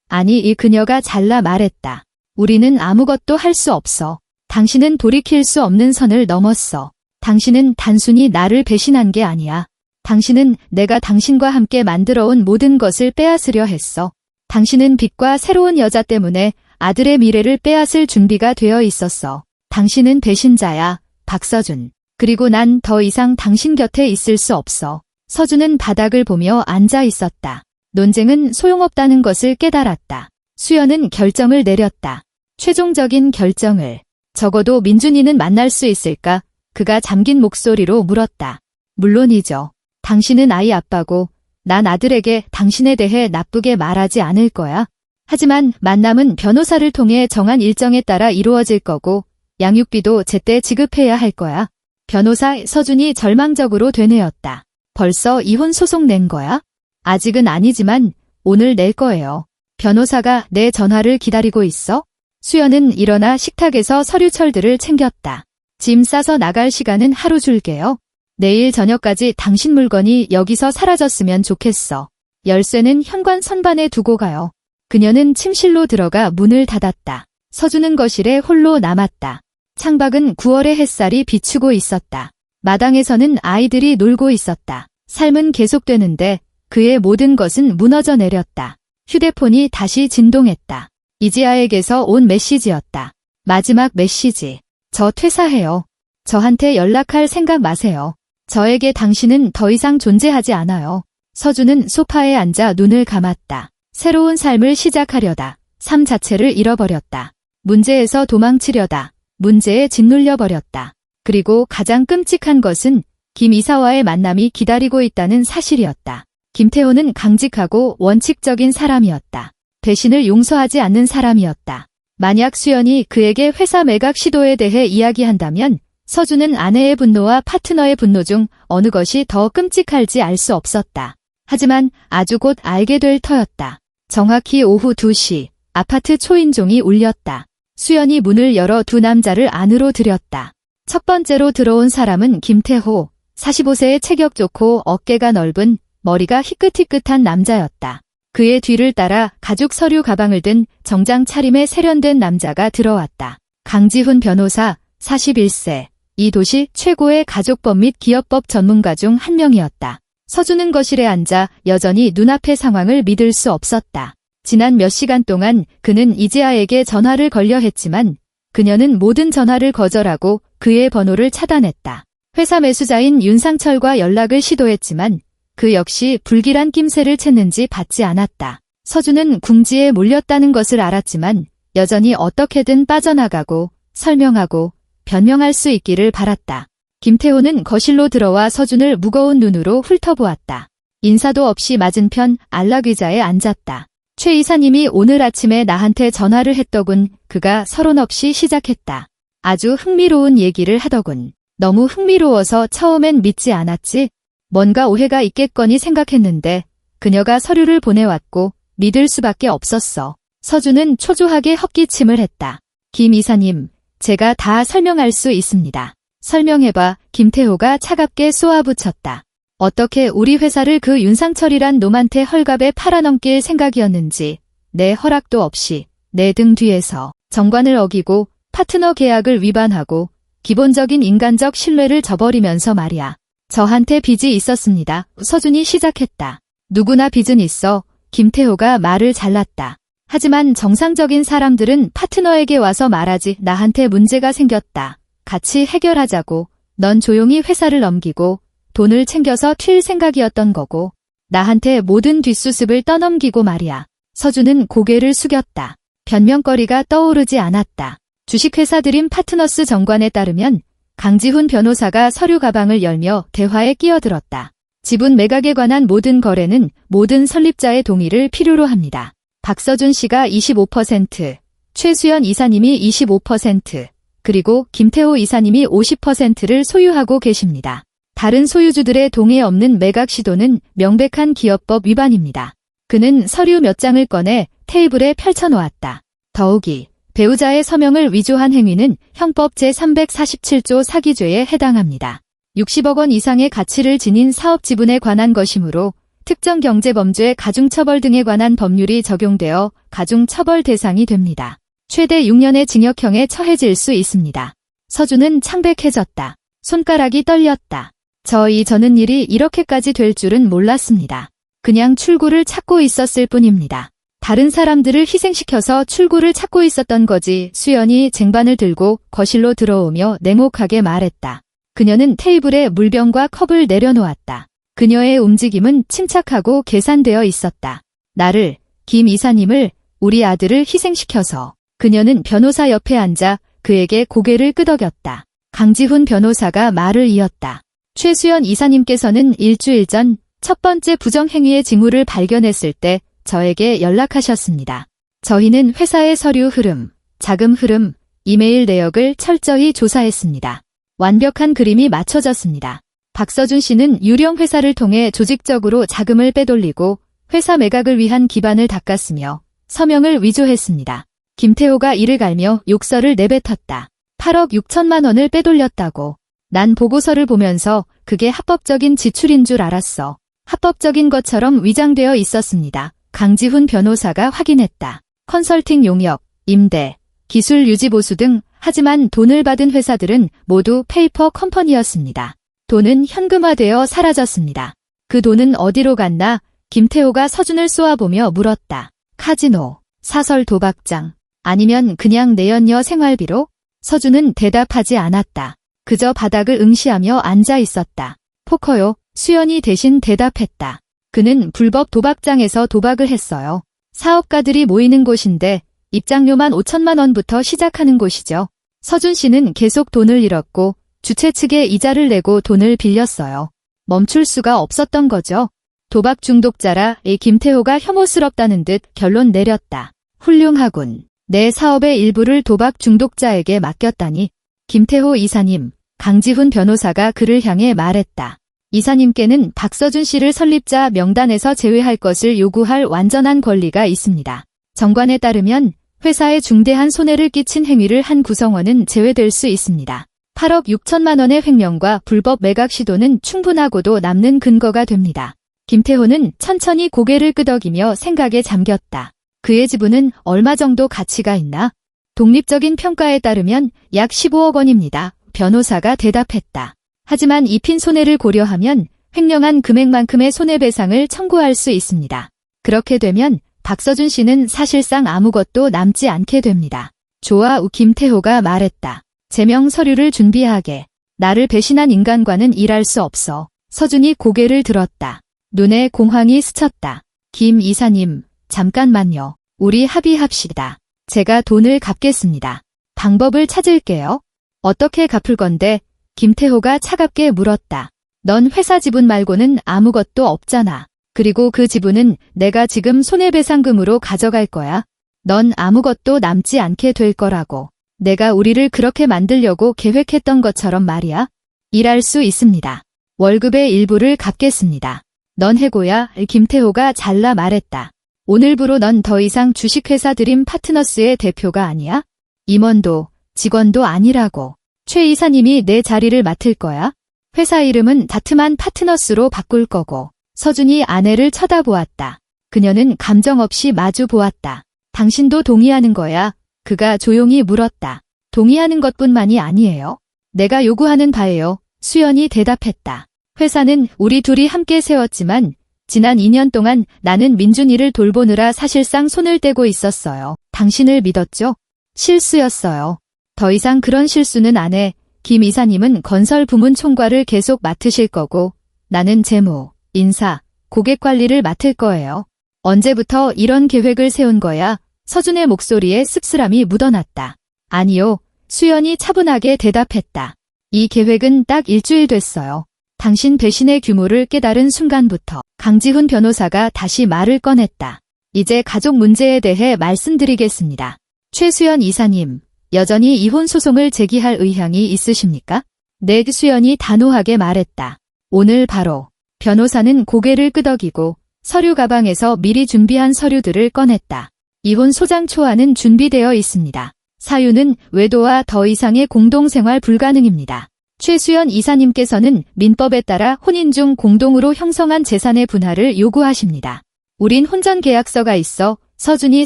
아니 이 그녀가 잘라 말했다. 우리는 아무것도 할 수 없어. 당신은 돌이킬 수 없는 선을 넘었어. 당신은 단순히 나를 배신한 게 아니야. 당신은 내가 당신과 함께 만들어온 모든 것을 빼앗으려 했어. 당신은 빛과 새로운 여자 때문에 아들의 미래를 빼앗을 준비가 되어 있었어. 당신은 배신자야, 박서준. 그리고 난 더 이상 당신 곁에 있을 수 없어. 서준은 바닥을 보며 앉아 있었다. 논쟁은 소용없다는 것을 깨달았다. 수연은 결정을 내렸다. 최종적인 결정을. 적어도 민준이는 만날 수 있을까? 그가 잠긴 목소리로 물었다. 물론이죠. 당신은 아이 아빠고 난 아들에게 당신에 대해 나쁘게 말하지 않을 거야. 하지만 만남은 변호사를 통해 정한 일정에 따라 이루어질 거고 양육비도 제때 지급해야 할 거야. 변호사 서준이 절망적으로 되뇌었다. 벌써 이혼 소송 낸 거야? 아직은 아니지만 오늘 낼 거예요. 변호사가 내 전화를 기다리고 있어? 수연은 일어나 식탁에서 서류철들을 챙겼다. 짐 싸서 나갈 시간은 하루 줄게요. 내일 저녁까지 당신 물건이 여기서 사라졌으면 좋겠어. 열쇠는 현관 선반에 두고 가요. 그녀는 침실로 들어가 문을 닫았다. 서준은 거실에 홀로 남았다. 창밖은 9월의 햇살이 비추고 있었다. 마당에서는 아이들이 놀고 있었다. 삶은 계속되는데 그의 모든 것은 무너져 내렸다. 휴대폰이 다시 진동했다. 이지아에게서 온 메시지였다. 마지막 메시지. 저 퇴사해요. 저한테 연락할 생각 마세요. 저에게 당신은 더 이상 존재하지 않아요. 서준은 소파에 앉아 눈을 감았다. 새로운 삶을 시작하려다. 삶 자체를 잃어버렸다. 문제에서 도망치려다. 문제에 짓눌려 버렸다. 그리고 가장 끔찍한 것은 김 이사와의 만남이 기다리고 있다는 사실이었다. 김태호는 강직하고 원칙적인 사람이었다. 배신을 용서하지 않는 사람이었다. 만약 수연이 그에게 회사 매각 시도에 대해 이야기한다면 서준은 아내의 분노와 파트너의 분노 중 어느 것이 더 끔찍할지 알 수 없었다. 하지만 아주 곧 알게 될 터였다. 정확히 오후 2시 아파트 초인종이 울렸다. 수연이 문을 열어 두 남자를 안으로 들였다. 첫 번째로 들어온 사람은 김태호, 45세의 체격 좋고 어깨가 넓은 머리가 희끗희끗한 남자였다. 그의 뒤를 따라 가죽 서류 가방을 든 정장 차림의 세련된 남자가 들어왔다. 강지훈 변호사, 41세, 이 도시 최고의 가족법 및 기업법 전문가 중 한 명이었다. 서준은 거실에 앉아 여전히 눈앞의 상황을 믿을 수 없었다. 지난 몇 시간 동안 그는 이지아에게 전화를 걸려 했지만 그녀는 모든 전화를 거절하고 그의 번호를 차단했다. 회사 매수자인 윤상철과 연락을 시도했지만 그 역시 불길한 낌새를 챘는지 받지 않았다. 서준은 궁지에 몰렸다는 것을 알았지만 여전히 어떻게든 빠져나가고 설명하고 변명할 수 있기를 바랐다. 김태호는 거실로 들어와 서준을 무거운 눈으로 훑어보았다. 인사도 없이 맞은편 안락의자에 앉았다. 최 이사님이 오늘 아침에 나한테 전화를 했더군. 그가 서론 없이 시작했다. 아주 흥미로운 얘기를 하더군. 너무 흥미로워서 처음엔 믿지 않았지? 뭔가 오해가 있겠거니 생각했는데 그녀가 서류를 보내왔고 믿을 수밖에 없었어. 서준은 초조하게 헛기침을 했다. 김 이사님, 제가 다 설명할 수 있습니다. 설명해봐. 김태호가 차갑게 쏘아붙였다. 어떻게 우리 회사를 그 윤상철이란 놈한테 헐값에 팔아넘길 생각이었는지, 내 허락도 없이 내 등 뒤에서 정관을 어기고 파트너 계약을 위반하고 기본적인 인간적 신뢰를 저버리면서 말이야. 저한테 빚이 있었습니다. 서준이 시작했다. 누구나 빚은 있어. 김태호가 말을 잘랐다. 하지만 정상적인 사람들은 파트너에게 와서 말하지. 나한테 문제가 생겼다. 같이 해결하자고. 넌 조용히 회사를 넘기고 돈을 챙겨서 튈 생각이었던 거고 나한테 모든 뒷수습을 떠넘기고 말이야. 서준은 고개를 숙였다. 변명거리가 떠오르지 않았다. 주식회사 드림 파트너스 정관에 따르면 강지훈 변호사가 서류 가방을 열며 대화에 끼어들었다. 지분 매각에 관한 모든 거래는 모든 설립자의 동의를 필요로 합니다. 박서준 씨가 25%, 최수연 이사님이 25%, 그리고 김태호 이사님이 50%를 소유하고 계십니다. 다른 소유주들의 동의 없는 매각 시도는 명백한 기업법 위반입니다. 그는 서류 몇 장을 꺼내 테이블에 펼쳐놓았다. 더욱이 배우자의 서명을 위조한 행위는 형법 제347조 사기죄에 해당합니다. 60억 원 이상의 가치를 지닌 사업 지분에 관한 것이므로 특정 경제범죄 가중처벌 등에 관한 법률이 적용되어 가중처벌 대상이 됩니다. 최대 6년의 징역형에 처해질 수 있습니다. 서준은 창백해졌다. 손가락이 떨렸다. 저는 일이 이렇게까지 될 줄은 몰랐습니다. 그냥 출구를 찾고 있었을 뿐입니다. 다른 사람들을 희생시켜서 출구를 찾고 있었던 거지. 수연이 쟁반을 들고 거실로 들어오며 냉혹하게 말했다. 그녀는 테이블에 물병과 컵을 내려놓았다. 그녀의 움직임은 침착하고 계산되어 있었다. 나를, 김 이사님을, 우리 아들을 희생시켜서. 그녀는 변호사 옆에 앉아 그에게 고개를 끄덕였다. 강지훈 변호사가 말을 이었다. 최수연 이사님께서는 일주일 전 첫 번째 부정행위의 징후를 발견했을 때 저에게 연락하셨습니다. 저희는 회사의 서류 흐름, 자금 흐름, 이메일 내역을 철저히 조사했습니다. 완벽한 그림이 맞춰졌습니다. 박서준 씨는 유령 회사를 통해 조직적으로 자금을 빼돌리고 회사 매각을 위한 기반을 닦았으며 서명을 위조했습니다. 김태호가 이를 갈며 욕설을 내뱉었다. 8억 6천만 원을 빼돌렸다고. 난 보고서를 보면서 그게 합법적인 지출인 줄 알았어. 합법적인 것처럼 위장되어 있었습니다. 강지훈 변호사가 확인했다. 컨설팅 용역, 임대, 기술 유지 보수 등 하지만 돈을 받은 회사들은 모두 페이퍼 컴퍼니였습니다. 돈은 현금화되어 사라졌습니다. 그 돈은 어디로 갔나? 김태호가 서준을 쏘아보며 물었다. 카지노, 사설 도박장, 아니면 그냥 내연녀 생활비로? 서준은 대답하지 않았다. 그저 바닥을 응시하며 앉아 있었다. 포커요. 수연이 대신 대답했다. 그는 불법 도박장에서 도박을 했어요. 사업가들이 모이는 곳인데 입장료만 5천만 원부터 시작하는 곳이죠. 서준 씨는 계속 돈을 잃었고 주최 측에 이자를 내고 돈을 빌렸어요. 멈출 수가 없었던 거죠. 도박 중독자라 김태호가 혐오스럽다는 듯 결론 내렸다. 훌륭하군. 내 사업의 일부를 도박 중독자에게 맡겼다니. 김태호 이사님, 강지훈 변호사가 그를 향해 말했다. 이사님께는 박서준 씨를 설립자 명단에서 제외할 것을 요구할 완전한 권리가 있습니다. 정관에 따르면 회사에 중대한 손해를 끼친 행위를 한 구성원은 제외될 수 있습니다. 8억 6천만 원의 횡령과 불법 매각 시도는 충분하고도 남는 근거가 됩니다. 김태호는 천천히 고개를 끄덕이며 생각에 잠겼다. 그의 지분은 얼마 정도 가치가 있나? 독립적인 평가에 따르면 약 15억 원입니다. 변호사가 대답했다. 하지만 입힌 손해를 고려하면 횡령한 금액만큼의 손해배상을 청구할 수 있습니다. 그렇게 되면 박서준 씨는 사실상 아무것도 남지 않게 됩니다. 좋아, 김태호가 말했다. 제명 서류를 준비하게. 나를 배신한 인간과는 일할 수 없어. 서준이 고개를 들었다. 눈에 공황이 스쳤다. 김 이사님, 잠깐만요. 우리 합의합시다. 제가 돈을 갚겠습니다. 방법을 찾을게요. 어떻게 갚을 건데? 김태호가 차갑게 물었다. 넌 회사 지분 말고는 아무것도 없잖아. 그리고 그 지분은 내가 지금 손해배상금으로 가져갈 거야. 넌 아무것도 남지 않게 될 거라고. 내가 우리를 그렇게 만들려고 계획했던 것처럼 말이야. 일할 수 있습니다. 월급의 일부를 갚겠습니다. 넌 해고야. 김태호가 잘라 말했다. 오늘부로 넌 더 이상 주식회사 드림 파트너스의 대표가 아니야? 임원도 직원도 아니라고. 최 이사님이 내 자리를 맡을 거야. 회사 이름은 다트만 파트너스로 바꿀 거고. 서준이 아내를 쳐다보았다. 그녀는 감정 없이 마주 보았다. 당신도 동의하는 거야? 그가 조용히 물었다. 동의하는 것뿐만이 아니에요. 내가 요구하는 바예요. 수연이 대답했다. 회사는 우리 둘이 함께 세웠지만 지난 2년 동안 나는 민준이를 돌보느라 사실상 손을 떼고 있었어요. 당신을 믿었죠? 실수였어요. 더 이상 그런 실수는 안 해. 김 이사님은 건설 부문 총괄을 계속 맡으실 거고 나는 재무, 인사, 고객 관리를 맡을 거예요. 언제부터 이런 계획을 세운 거야? 서준의 목소리에 씁쓸함이 묻어났다. 아니요. 수연이 차분하게 대답했다. 이 계획은 딱 일주일 됐어요. 당신 배신의 규모를 깨달은 순간부터. 강지훈 변호사가 다시 말을 꺼냈다. 이제 가족 문제에 대해 말씀드리겠습니다. 최수연 이사님, 여전히 이혼 소송을 제기할 의향이 있으십니까? 네, 수연이 단호하게 말했다. 오늘 바로. 변호사는 고개를 끄덕이고 서류 가방에서 미리 준비한 서류들을 꺼냈다. 이혼 소장 초안은 준비되어 있습니다. 사유는 외도와 더 이상의 공동생활 불가능입니다. 최수연 이사님께서는 민법에 따라 혼인 중 공동으로 형성한 재산의 분할을 요구하십니다. 우린 혼전 계약서가 있어. 서준이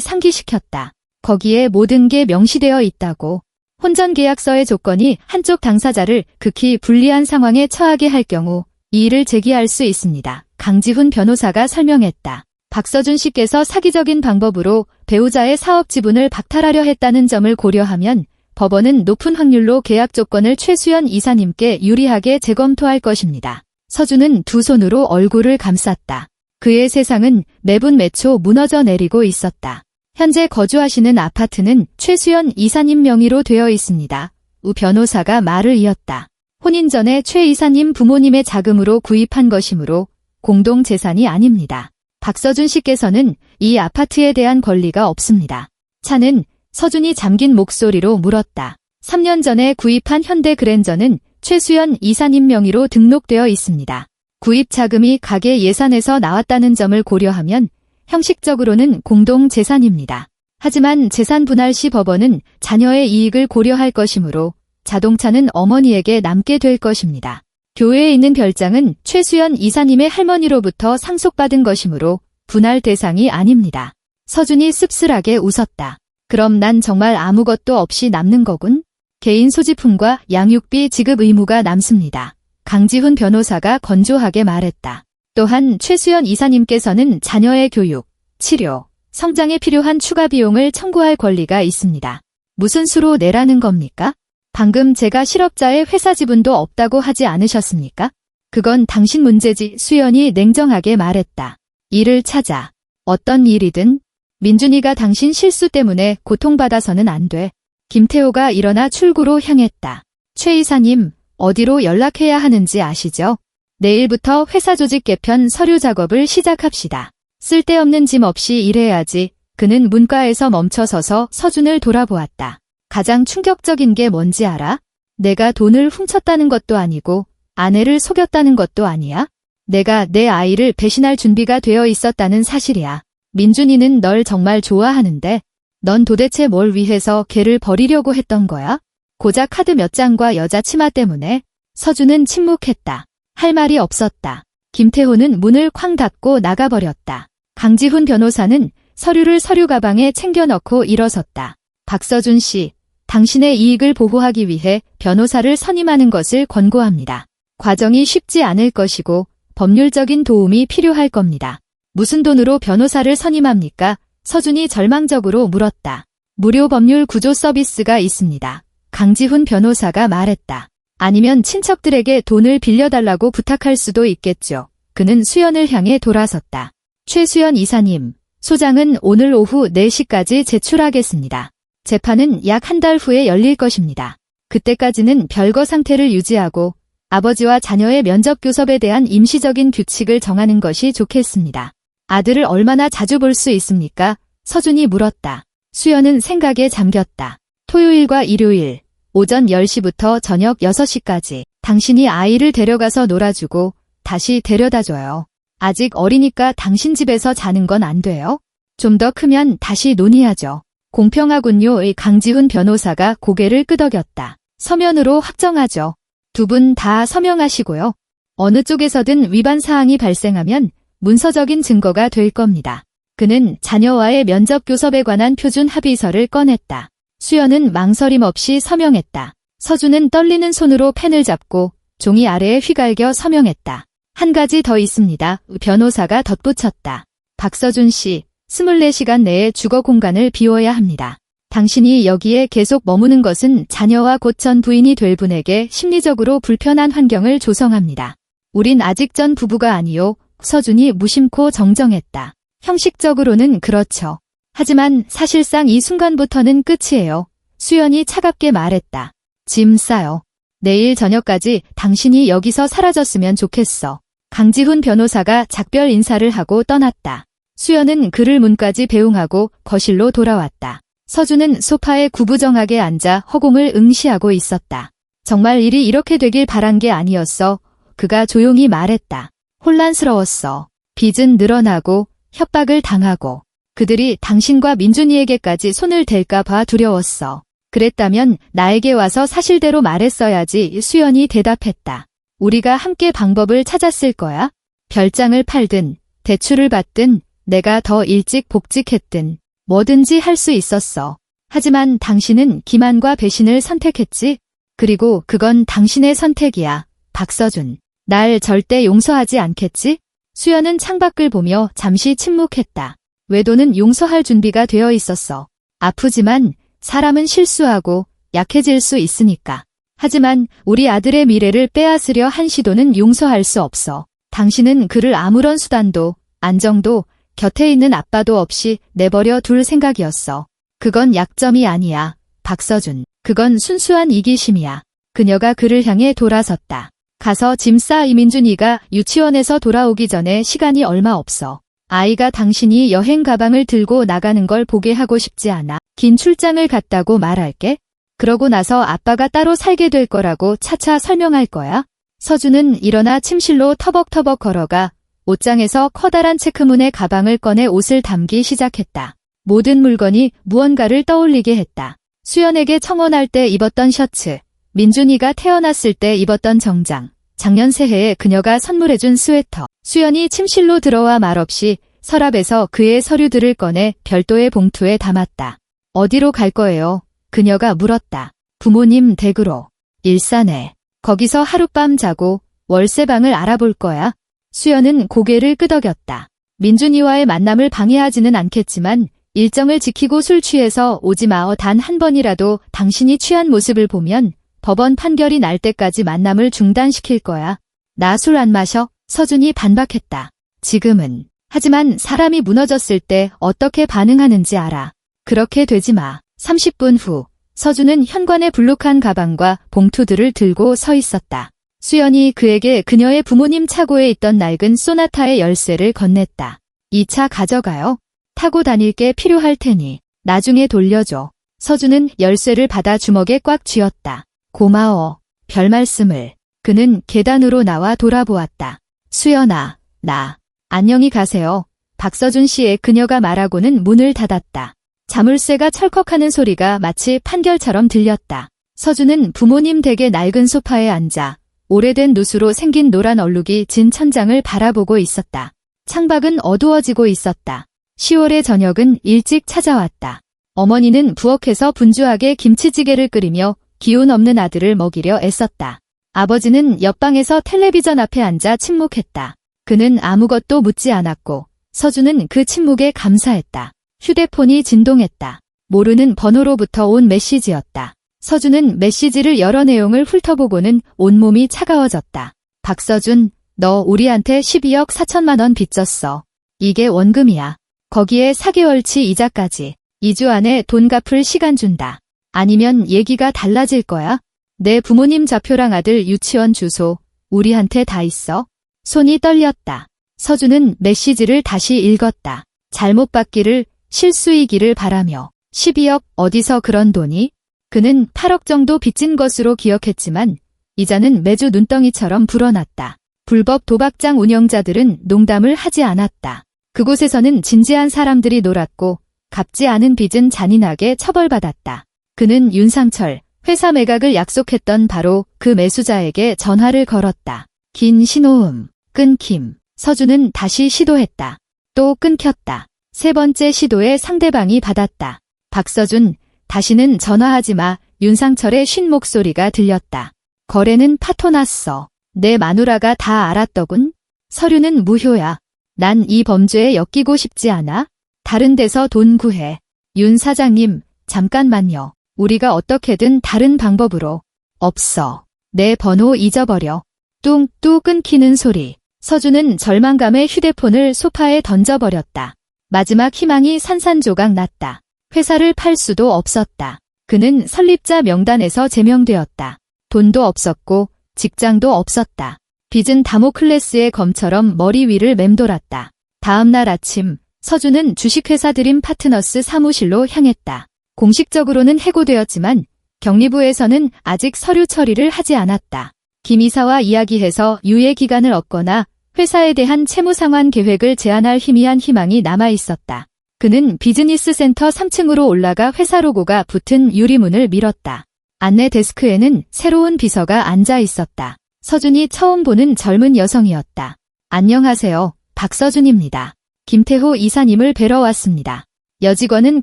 상기시켰다. 거기에 모든 게 명시되어 있다고. 혼전 계약서의 조건이 한쪽 당사자를 극히 불리한 상황에 처하게 할 경우 이의를 제기할 수 있습니다. 강지훈 변호사가 설명했다. 박서준 씨께서 사기적인 방법으로 배우자의 사업 지분을 박탈하려 했다는 점을 고려하면 법원은 높은 확률로 계약 조건을 최수연 이사님께 유리하게 재검토할 것입니다. 서준은 두 손으로 얼굴을 감쌌다. 그의 세상은 매분 매초 무너져 내리고 있었다. 현재 거주하시는 아파트는 최수연 이사님 명의로 되어 있습니다. 우 변호사가 말을 이었다. 혼인 전에 최 이사님 부모님의 자금으로 구입한 것이므로 공동재산이 아닙니다. 박서준 씨께서는 이 아파트에 대한 권리가 없습니다. 차는 서준이 잠긴 목소리로 물었다. 3년 전에 구입한 현대 그랜저는 최수연 이사님 명의로 등록되어 있습니다. 구입 자금이 가게 예산에서 나왔다는 점을 고려하면 형식적으로는 공동재산입니다. 하지만 재산 분할 시 법원은 자녀의 이익을 고려할 것이므로 자동차는 어머니에게 남게 될 것입니다. 교외에 있는 별장은 최수연 이사님의 할머니로부터 상속받은 것이므로 분할 대상이 아닙니다. 서준이 씁쓸하게 웃었다. 그럼 난 정말 아무것도 없이 남는 거군? 개인 소지품과 양육비 지급 의무가 남습니다. 강지훈 변호사가 건조하게 말했다. 또한 최수연 이사님께서는 자녀의 교육, 치료, 성장에 필요한 추가 비용을 청구할 권리가 있습니다. 무슨 수로 내라는 겁니까? 방금 제가 실업자의 회사 지분도 없다고 하지 않으셨습니까? 그건 당신 문제지. 수연이 냉정하게 말했다. 일을 찾아. 어떤 일이든. 민준이가 당신 실수 때문에 고통받아서는 안 돼. 김태호가 일어나 출구로 향했다. 최 이사님, 어디로 연락해야 하는지 아시죠? 내일부터 회사 조직 개편 서류 작업을 시작합시다. 쓸데없는 짐 없이 일해야지. 그는 문과에서 멈춰서서 서준을 돌아보았다. 가장 충격적인 게 뭔지 알아? 내가 돈을 훔쳤다는 것도 아니고 아내를 속였다는 것도 아니야. 내가 내 아이를 배신할 준비가 되어 있었다는 사실이야. 민준이는 널 정말 좋아하는데 넌 도대체 뭘 위해서 걔를 버리려고 했던 거야? 고작 카드 몇 장과 여자 치마 때문에. 서준은 침묵했다. 할 말이 없었다. 김태호는 문을 쾅 닫고 나가버렸다. 강지훈 변호사는 서류를 서류 가방에 챙겨 넣고 일어섰다. 박서준 씨, 당신의 이익을 보호하기 위해 변호사를 선임하는 것을 권고합니다. 과정이 쉽지 않을 것이고 법률적인 도움이 필요할 겁니다. 무슨 돈으로 변호사를 선임합니까? 서준이 절망적으로 물었다. 무료 법률 구조 서비스가 있습니다. 강지훈 변호사가 말했다. 아니면 친척들에게 돈을 빌려달라고 부탁할 수도 있겠죠. 그는 수연을 향해 돌아섰다. 최수연 이사님, 소장은 오늘 오후 4시까지 제출하겠습니다. 재판은 약 한 달 후에 열릴 것입니다. 그때까지는 별거 상태를 유지하고 아버지와 자녀의 면접 교섭에 대한 임시적인 규칙을 정하는 것이 좋겠습니다. 아들을 얼마나 자주 볼 수 있습니까? 서준이 물었다. 수연은 생각에 잠겼다. 토요일과 일요일, 오전 10시부터 저녁 6시까지 당신이 아이를 데려가서 놀아주고 다시 데려다줘요. 아직 어리니까 당신 집에서 자는 건 안 돼요? 좀 더 크면 다시 논의하죠. 공평하군요의 강지훈 변호사가 고개를 끄덕였다. 서면으로 확정하죠. 두 분 다 서명하시고요. 어느 쪽에서든 위반 사항이 발생하면 문서적인 증거가 될 겁니다. 그는 자녀와의 면접 교섭에 관한 표준 합의서를 꺼냈다. 수연은 망설임 없이 서명했다. 서준은 떨리는 손으로 펜을 잡고 종이 아래에 휘갈겨 서명했다. 한 가지 더 있습니다. 변호사가 덧붙였다. 박서준 씨, 24시간 내에 주거 공간을 비워야 합니다. 당신이 여기에 계속 머무는 것은 자녀와 곧 전 부인이 될 분에게 심리적으로 불편한 환경을 조성합니다. 우린 아직 전 부부가 아니요. 서준이 무심코 정정했다. 형식적으로는 그렇죠. 하지만 사실상 이 순간부터는 끝이에요. 수연이 차갑게 말했다. 짐 싸요. 내일 저녁까지 당신이 여기서 사라졌으면 좋겠어. 강지훈 변호사가 작별 인사를 하고 떠났다. 수연은 그를 문까지 배웅하고 거실로 돌아왔다. 서준은 소파에 구부정하게 앉아 허공을 응시하고 있었다. 정말 일이 이렇게 되길 바란 게 아니었어. 그가 조용히 말했다. 혼란스러웠어. 빚은 늘어나고 협박을 당하고 그들이 당신과 민준이에게까지 손을 댈까 봐 두려웠어. 그랬다면 나에게 와서 사실대로 말했어야지. 수연이 대답했다. 우리가 함께 방법을 찾았을 거야. 별장을 팔든 대출을 받든 내가 더 일찍 복직했든 뭐든지 할 수 있었어. 하지만 당신은 기만과 배신을 선택했지? 그리고 그건 당신의 선택이야. 박서준. 날 절대 용서하지 않겠지? 수연은 창밖을 보며 잠시 침묵했다. 외도는 용서할 준비가 되어 있었어. 아프지만 사람은 실수하고 약해질 수 있으니까. 하지만 우리 아들의 미래를 빼앗으려 한 시도는 용서할 수 없어. 당신은 그를 아무런 수단도, 안정도, 곁에 있는 아빠도 없이 내버려 둘 생각이었어. 그건 약점이 아니야, 박서준. 그건 순수한 이기심이야. 그녀가 그를 향해 돌아섰다. 가서 짐 싸. 이민준이가 유치원에서 돌아오기 전에 시간이 얼마 없어. 아이가 당신이 여행 가방을 들고 나가는 걸 보게 하고 싶지 않아. 긴 출장을 갔다고 말할게. 그러고 나서 아빠가 따로 살게 될 거라고 차차 설명할 거야. 서준은 일어나 침실로 터벅터벅 걸어가 옷장에서 커다란 체크문의 가방을 꺼내 옷을 담기 시작했다. 모든 물건이 무언가를 떠올리게 했다. 수연에게 청혼할 때 입었던 셔츠, 민준이가 태어났을 때 입었던 정장, 작년 새해에 그녀가 선물해준 스웨터. 수연이 침실로 들어와 말없이 서랍에서 그의 서류들을 꺼내 별도의 봉투에 담았다. 어디로 갈 거예요? 그녀가 물었다. 부모님 댁으로. 일산에. 거기서 하룻밤 자고 월세방을 알아볼 거야. 수연은 고개를 끄덕였다. 민준이와의 만남을 방해하지는 않겠지만 일정을 지키고 술 취해서 오지 마어. 단 한 번이라도 당신이 취한 모습을 보면 법원 판결이 날 때까지 만남을 중단시킬 거야. 나 술 안 마셔? 서준이 반박했다. 지금은. 하지만 사람이 무너졌을 때 어떻게 반응하는지 알아. 그렇게 되지 마. 30분 후 서준은 현관에 불룩한 가방과 봉투들을 들고 서 있었다. 수연이 그에게 그녀의 부모님 차고에 있던 낡은 소나타의 열쇠를 건넸다. 이 차 가져가요. 타고 다닐 게 필요할 테니 나중에 돌려줘. 서준은 열쇠를 받아 주먹에 꽉 쥐었다. 고마워. 별 말씀을. 그는 계단으로 나와 돌아보았다. 수연아, 나. 안녕히 가세요. 박서준 씨의 그녀가 말하고는 문을 닫았다. 자물쇠가 철컥하는 소리가 마치 판결처럼 들렸다. 서준은 부모님 댁의 낡은 소파에 앉아 오래된 누수로 생긴 노란 얼룩이 진 천장을 바라보고 있었다. 창밖은 어두워지고 있었다. 10월의 저녁은 일찍 찾아왔다. 어머니는 부엌에서 분주하게 김치찌개를 끓이며 기운 없는 아들을 먹이려 애썼다. 아버지는 옆방에서 텔레비전 앞에 앉아 침묵했다. 그는 아무것도 묻지 않았고 서준은 그 침묵에 감사했다. 휴대폰이 진동했다. 모르는 번호로부터 온 메시지였다. 서준은 메시지를 여러 내용을 훑어보고는 온몸이 차가워졌다. 박서준, 너 우리한테 12억 4천만 원 빚졌어. 이게 원금이야. 거기에 4개월치 이자까지. 2주 안에 돈 갚을 시간 준다. 아니면 얘기가 달라질 거야. 내 부모님 좌표랑 아들 유치원 주소, 우리한테 다 있어. 손이 떨렸다. 서준은 메시지를 다시 읽었다. 잘못 받기를, 실수이기를 바라며. 12억, 어디서 그런 돈이? 그는 8억 정도 빚진 것으로 기억했지만 이자는 매주 눈덩이처럼 불어났다. 불법 도박장 운영자들은 농담을 하지 않았다. 그곳에서는 진지한 사람들이 놀았고 갚지 않은 빚은 잔인하게 처벌받았다. 그는 윤상철, 회사 매각을 약속했던 바로 그 매수자에게 전화를 걸었다. 긴 신호음, 끊김. 서준은 다시 시도했다. 또 끊겼다. 세 번째 시도에 상대방이 받았다. 박서준, 다시는 전화하지 마. 윤상철의 쉰 목소리가 들렸다. 거래는 파토났어. 내 마누라가 다 알았더군. 서류는 무효야. 난 이 범죄에 엮이고 싶지 않아. 다른 데서 돈 구해. 윤 사장님, 잠깐만요. 우리가 어떻게든 다른 방법으로. 없어. 내 번호 잊어버려. 뚱 끊기는 소리. 서준은 절망감에 휴대폰을 소파에 던져버렸다. 마지막 희망이 산산조각 났다. 회사를 팔 수도 없었다. 그는 설립자 명단에서 제명되었다. 돈도 없었고 직장도 없었다. 빚은 다모클레스의 검처럼 머리 위를 맴돌았다. 다음 날 아침 서준은 주식회사 드림 파트너스 사무실로 향했다. 공식적으로는 해고되었지만 경리부에서는 아직 서류 처리를 하지 않았다. 김 이사와 이야기해서 유예 기간을 얻거나 회사에 대한 채무 상환 계획을 제안할 희미한 희망이 남아 있었다. 그는 비즈니스 센터 3층으로 올라가 회사 로고가 붙은 유리문을 밀었다. 안내 데스크에는 새로운 비서가 앉아 있었다. 서준이 처음 보는 젊은 여성이었다. 안녕하세요. 박서준입니다. 김태호 이사님을 뵈러 왔습니다. 여직원은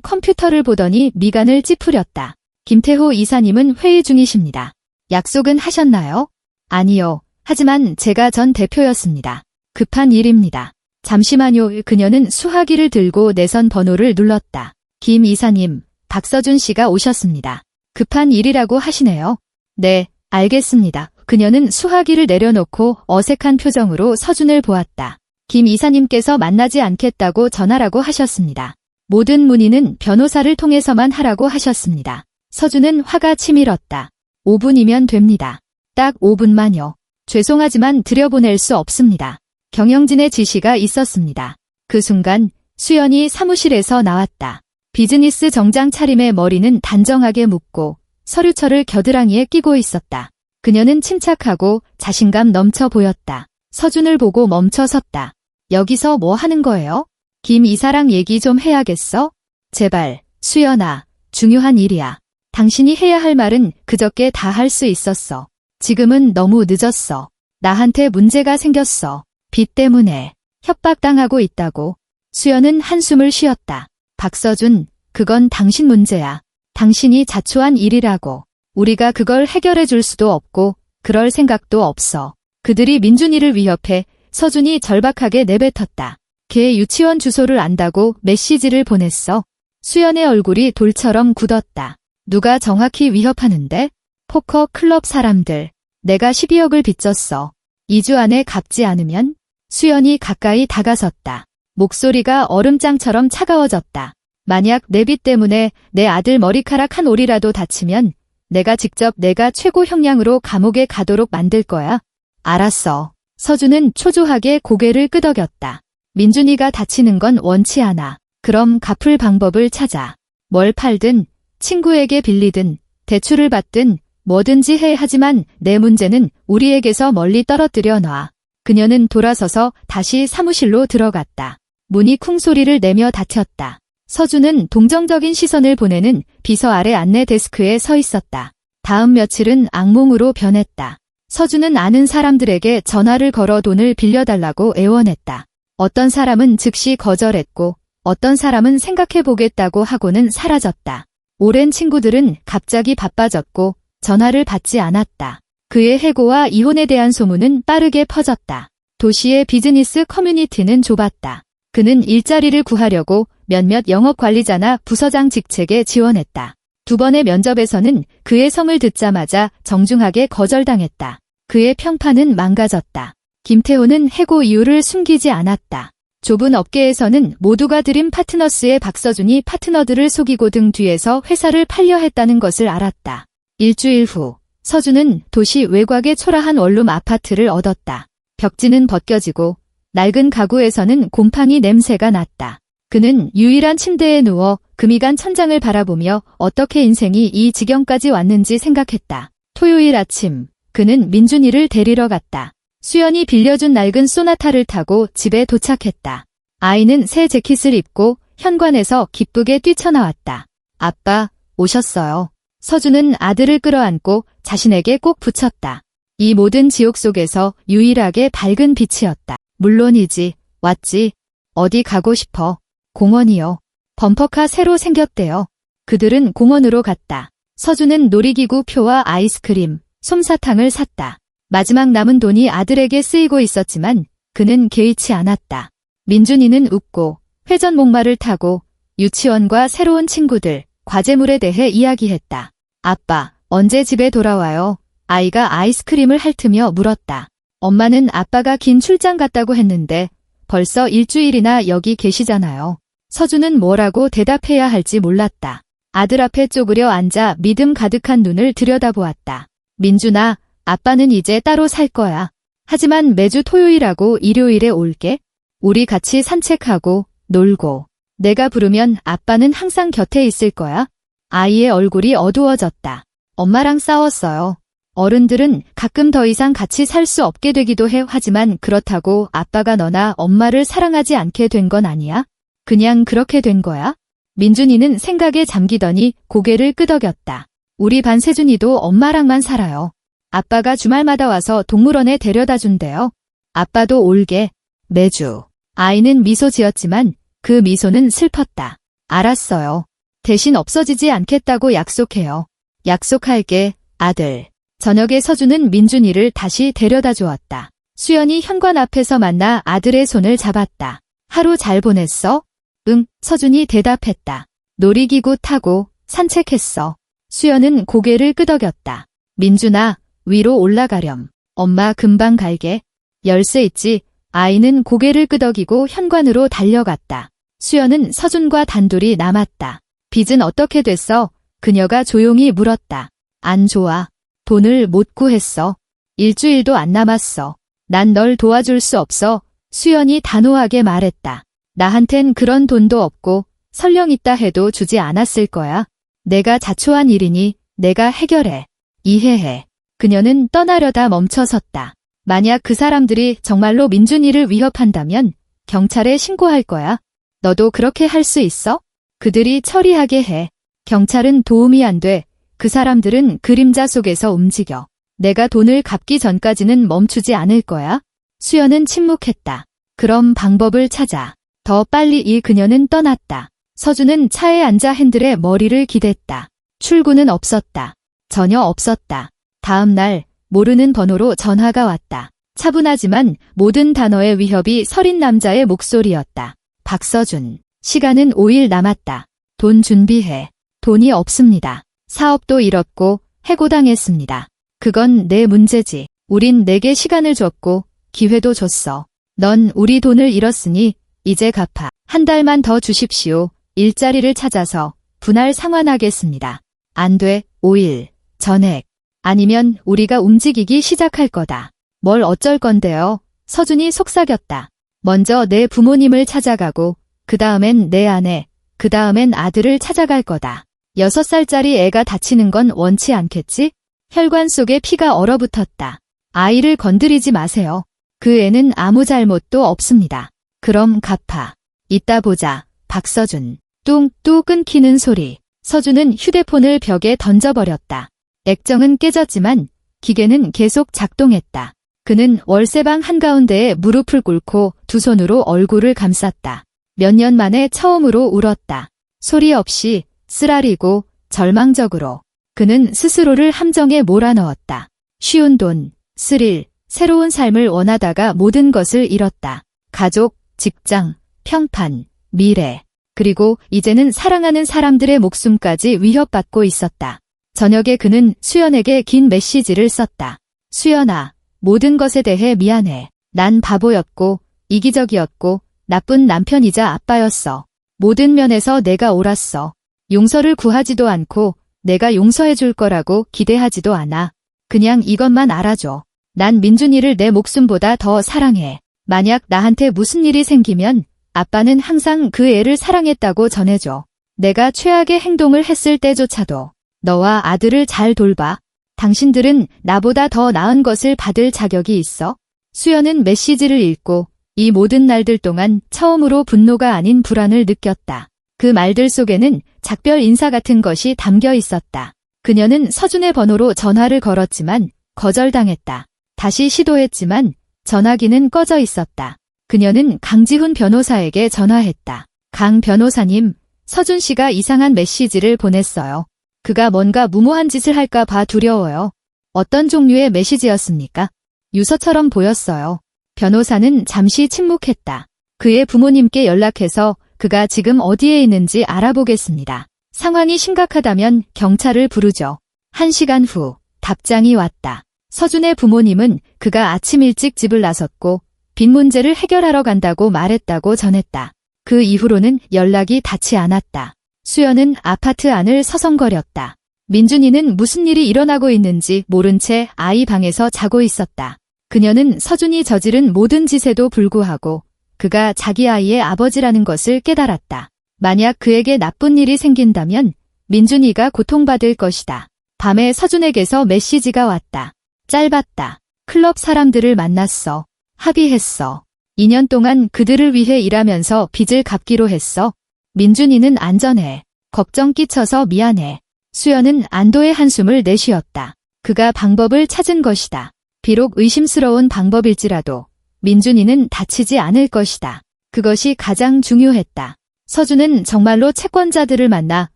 컴퓨터를 보더니 미간을 찌푸렸다. 김태호 이사님은 회의 중이십니다. 약속은 하셨나요? 아니요. 하지만 제가 전 대표였습니다. 급한 일입니다. 잠시만요. 그녀는 수화기를 들고 내선 번호를 눌렀다. 김 이사님, 박서준 씨가 오셨습니다. 급한 일이라고 하시네요. 네, 알겠습니다. 그녀는 수화기를 내려놓고 어색한 표정으로 서준을 보았다. 김 이사님께서 만나지 않겠다고 전하라고 하셨습니다. 모든 문의는 변호사를 통해서만 하라고 하셨습니다. 서준은 화가 치밀었다. 5분이면 됩니다. 딱 5분만요. 죄송하지만 들여보낼 수 없습니다. 경영진의 지시가 있었습니다. 그 순간 수연이 사무실에서 나왔다. 비즈니스 정장 차림의 머리는 단정하게 묶고 서류철을 겨드랑이에 끼고 있었다. 그녀는 침착하고 자신감 넘쳐 보였다. 서준을 보고 멈춰 섰다. 여기서 뭐 하는 거예요? 김 이사랑 얘기 좀 해야겠어? 제발, 수연아, 중요한 일이야. 당신이 해야 할 말은 그저께 다 할 수 있었어. 지금은 너무 늦었어. 나한테 문제가 생겼어. 빚 때문에 협박당하고 있다고. 수연은 한숨을 쉬었다. 박서준, 그건 당신 문제야. 당신이 자초한 일이라고. 우리가 그걸 해결해 줄 수도 없고 그럴 생각도 없어. 그들이 민준이를 위협해 서준이 절박하게 내뱉었다. 걔 유치원 주소를 안다고 메시지를 보냈어. 수연의 얼굴이 돌처럼 굳었다. 누가 정확히 위협하는데? 포커 클럽 사람들. 내가 12억을 빚졌어. 2주 안에 갚지 않으면? 수연이 가까이 다가섰다. 목소리가 얼음장처럼 차가워졌다. 만약 내 빚 때문에 내 아들 머리카락 한 올이라도 다치면 내가 직접 내가 최고 형량으로 감옥에 가도록 만들 거야. 알았어. 서준은 초조하게 고개를 끄덕였다. 민준이가 다치는 건 원치 않아. 그럼 갚을 방법을 찾아. 뭘 팔든, 친구에게 빌리든, 대출을 받든, 뭐든지 해. 하지만 내 문제는 우리에게서 멀리 떨어뜨려 놔. 그녀는 돌아서서 다시 사무실로 들어갔다. 문이 쿵 소리를 내며 닫혔다. 서준은 동정적인 시선을 보내는 비서 아래 안내 데스크에 서 있었다. 다음 며칠은 악몽으로 변했다. 서준은 아는 사람들에게 전화를 걸어 돈을 빌려달라고 애원했다. 어떤 사람은 즉시 거절했고 어떤 사람은 생각해보겠다고 하고는 사라졌다. 오랜 친구들은 갑자기 바빠졌고 전화를 받지 않았다. 그의 해고와 이혼에 대한 소문은 빠르게 퍼졌다. 도시의 비즈니스 커뮤니티는 좁았다. 그는 일자리를 구하려고 몇몇 영업관리자나 부서장 직책에 지원했다. 2번의 면접에서는 그의 성을 듣자마자 정중하게 거절당했다. 그의 평판은 망가졌다. 김태호는 해고 이유를 숨기지 않았다. 좁은 업계에서는 모두가 드림 파트너스의 박서준이 파트너들을 속이고 등 뒤에서 회사를 팔려 했다는 것을 알았다. 일주일 후 서준은 도시 외곽의 초라한 원룸 아파트를 얻었다. 벽지는 벗겨지고 낡은 가구에서는 곰팡이 냄새가 났다. 그는 유일한 침대에 누워 금이간 천장을 바라보며 어떻게 인생이 이 지경까지 왔는지 생각했다. 토요일 아침 그는 민준이를 데리러 갔다. 수연이 빌려준 낡은 소나타를 타고 집에 도착했다. 아이는 새 재킷을 입고 현관에서 기쁘게 뛰쳐나왔다. 아빠, 오셨어요. 서준은 아들을 끌어안고 자신에게 꼭 붙였다. 이 모든 지옥 속에서 유일하게 밝은 빛이었다. 물론이지, 왔지. 어디 가고 싶어? 공원이요. 범퍼카 새로 생겼대요. 그들은 공원으로 갔다. 서준은 놀이기구 표와 아이스크림, 솜사탕을 샀다. 마지막 남은 돈이 아들에게 쓰이고 있었지만 그는 개의치 않았다. 민준이는 웃고 회전 목마를 타고 유치원과 새로운 친구들, 과제물에 대해 이야기했다. 아빠, 언제 집에 돌아와요? 아이가 아이스크림을 핥으며 물었다. 엄마는 아빠가 긴 출장 갔다고 했는데 벌써 일주일이나 여기 계시잖아요. 서준은 뭐라고 대답해야 할지 몰랐다. 아들 앞에 쪼그려 앉아 믿음 가득한 눈을 들여다보았다. 민준아, 아빠는 이제 따로 살 거야. 하지만 매주 토요일하고 일요일에 올게. 우리 같이 산책하고 놀고. 내가 부르면 아빠는 항상 곁에 있을 거야. 아이의 얼굴이 어두워졌다. 엄마랑 싸웠어요. 어른들은 가끔 더 이상 같이 살 수 없게 되기도 해. 하지만 그렇다고 아빠가 너나 엄마를 사랑하지 않게 된 건 아니야? 그냥 그렇게 된 거야? 민준이는 생각에 잠기더니 고개를 끄덕였다. 우리 반 세준이도 엄마랑만 살아요. 아빠가 주말마다 와서 동물원에 데려다 준대요. 아빠도 올게. 매주. 아이는 미소 지었지만 그 미소는 슬펐다. 알았어요. 대신 없어지지 않겠다고 약속해요. 약속할게, 아들. 저녁에 서준은 민준이를 다시 데려다 주었다. 수연이 현관 앞에서 만나 아들의 손을 잡았다. 하루 잘 보냈어? 응, 서준이 대답했다. 놀이기구 타고 산책했어. 수연은 고개를 끄덕였다. 민준아, 위로 올라가렴. 엄마 금방 갈게. 열쇠 있지? 아이는 고개를 끄덕이고 현관으로 달려갔다. 수연은 서준과 단둘이 남았다. 빚은 어떻게 됐어? 그녀가 조용히 물었다. 안 좋아. 돈을 못 구했어. 일주일도 안 남았어. 난 널 도와줄 수 없어. 수연이 단호하게 말했다. 나한텐 그런 돈도 없고 설령 있다 해도 주지 않았을 거야. 내가 자초한 일이니 내가 해결해. 이해해. 그녀는 떠나려다 멈춰섰다. 만약 그 사람들이 정말로 민준이를 위협한다면 경찰에 신고할 거야. 너도 그렇게 할 수 있어? 그들이 처리하게 해. 경찰은 도움이 안 돼. 그 사람들은 그림자 속에서 움직여. 내가 돈을 갚기 전까지는 멈추지 않을 거야. 수연은 침묵했다. 그럼 방법을 찾아. 더 빨리 그녀는 떠났다. 서준은 차에 앉아 핸들에 머리를 기댔다. 출구는 없었다. 전혀 없었다. 다음 날 모르는 번호로 전화가 왔다. 차분하지만 모든 단어의 위협이 서린 남자의 목소리였다. 박서준, 시간은 5일 남았다. 돈 준비해. 돈이 없습니다. 사업도 잃었고 해고당했습니다. 그건 내 문제지. 우린 내게 시간을 줬고 기회도 줬어. 넌 우리 돈을 잃었으니 이제 갚아. 한 달만 더 주십시오. 일자리를 찾아서 분할 상환하겠습니다. 안 돼. 5일. 전액. 아니면 우리가 움직이기 시작할 거다. 뭘 어쩔 건데요? 서준이 속삭였다. 먼저 내 부모님을 찾아가고 그 다음엔 내 아내, 그 다음엔 아들을 찾아갈 거다. 6살짜리 애가 다치는 건 원치 않겠지? 혈관 속에 피가 얼어붙었다. 아이를 건드리지 마세요. 그 애는 아무 잘못도 없습니다. 그럼 갚아. 이따 보자. 박서준. 뚱뚱 끊기는 소리. 서준은 휴대폰을 벽에 던져버렸다. 액정은 깨졌지만 기계는 계속 작동했다. 그는 월세방 한가운데에 무릎을 꿇고 두 손으로 얼굴을 감쌌다. 몇 년 만에 처음으로 울었다. 소리 없이 쓰라리고 절망적으로. 그는 스스로를 함정에 몰아넣었다. 쉬운 돈, 스릴, 새로운 삶을 원하다가 모든 것을 잃었다. 가족, 직장, 평판, 미래. 그리고 이제는 사랑하는 사람들의 목숨까지 위협받고 있었다. 저녁에 그는 수연에게 긴 메시지를 썼다. 수연아, 모든 것에 대해 미안해. 난 바보였고, 이기적이었고, 나쁜 남편이자 아빠였어. 모든 면에서 내가 옳았어. 용서를 구하지도 않고, 내가 용서해 줄 거라고 기대하지도 않아. 그냥 이것만 알아줘. 난 민준이를 내 목숨보다 더 사랑해. 만약 나한테 무슨 일이 생기면 아빠는 항상 그 애를 사랑했다고 전해줘. 내가 최악의 행동을 했을 때조차도 너와 아들을 잘 돌봐. 당신들은 나보다 더 나은 것을 받을 자격이 있어? 수연은 메시지를 읽고 이 모든 날들 동안 처음으로 분노가 아닌 불안을 느꼈다. 그 말들 속에는 작별 인사 같은 것이 담겨 있었다. 그녀는 서준의 번호로 전화를 걸었지만 거절당했다. 다시 시도했지만 전화기는 꺼져 있었다. 그녀는 강지훈 변호사에게 전화했다. 강 변호사님, 서준 씨가 이상한 메시지를 보냈어요. 그가 뭔가 무모한 짓을 할까 봐 두려워요. 어떤 종류의 메시지였습니까? 유서처럼 보였어요. 변호사는 잠시 침묵했다. 그의 부모님께 연락해서 그가 지금 어디에 있는지 알아보겠습니다. 상황이 심각하다면 경찰을 부르죠. 1시간 후 답장이 왔다. 서준의 부모님은 그가 아침 일찍 집을 나섰고 빚 문제를 해결하러 간다고 말했다고 전했다. 그 이후로는 연락이 닿지 않았다. 수연은 아파트 안을 서성거렸다. 민준이는 무슨 일이 일어나고 있는지 모른 채 아이 방에서 자고 있었다. 그녀는 서준이 저지른 모든 짓에도 불구하고 그가 자기 아이의 아버지라는 것을 깨달았다. 만약 그에게 나쁜 일이 생긴다면 민준이가 고통받을 것이다. 밤에 서준에게서 메시지가 왔다. 짧았다. 클럽 사람들을 만났어. 합의했어. 2년 동안 그들을 위해 일하면서 빚을 갚기로 했어. 민준이는 안전해. 걱정 끼쳐서 미안해. 수연은 안도의 한숨을 내쉬었다. 그가 방법을 찾은 것이다. 비록 의심스러운 방법일지라도 민준이는 다치지 않을 것이다. 그것이 가장 중요했다. 서준은 정말로 채권자들을 만나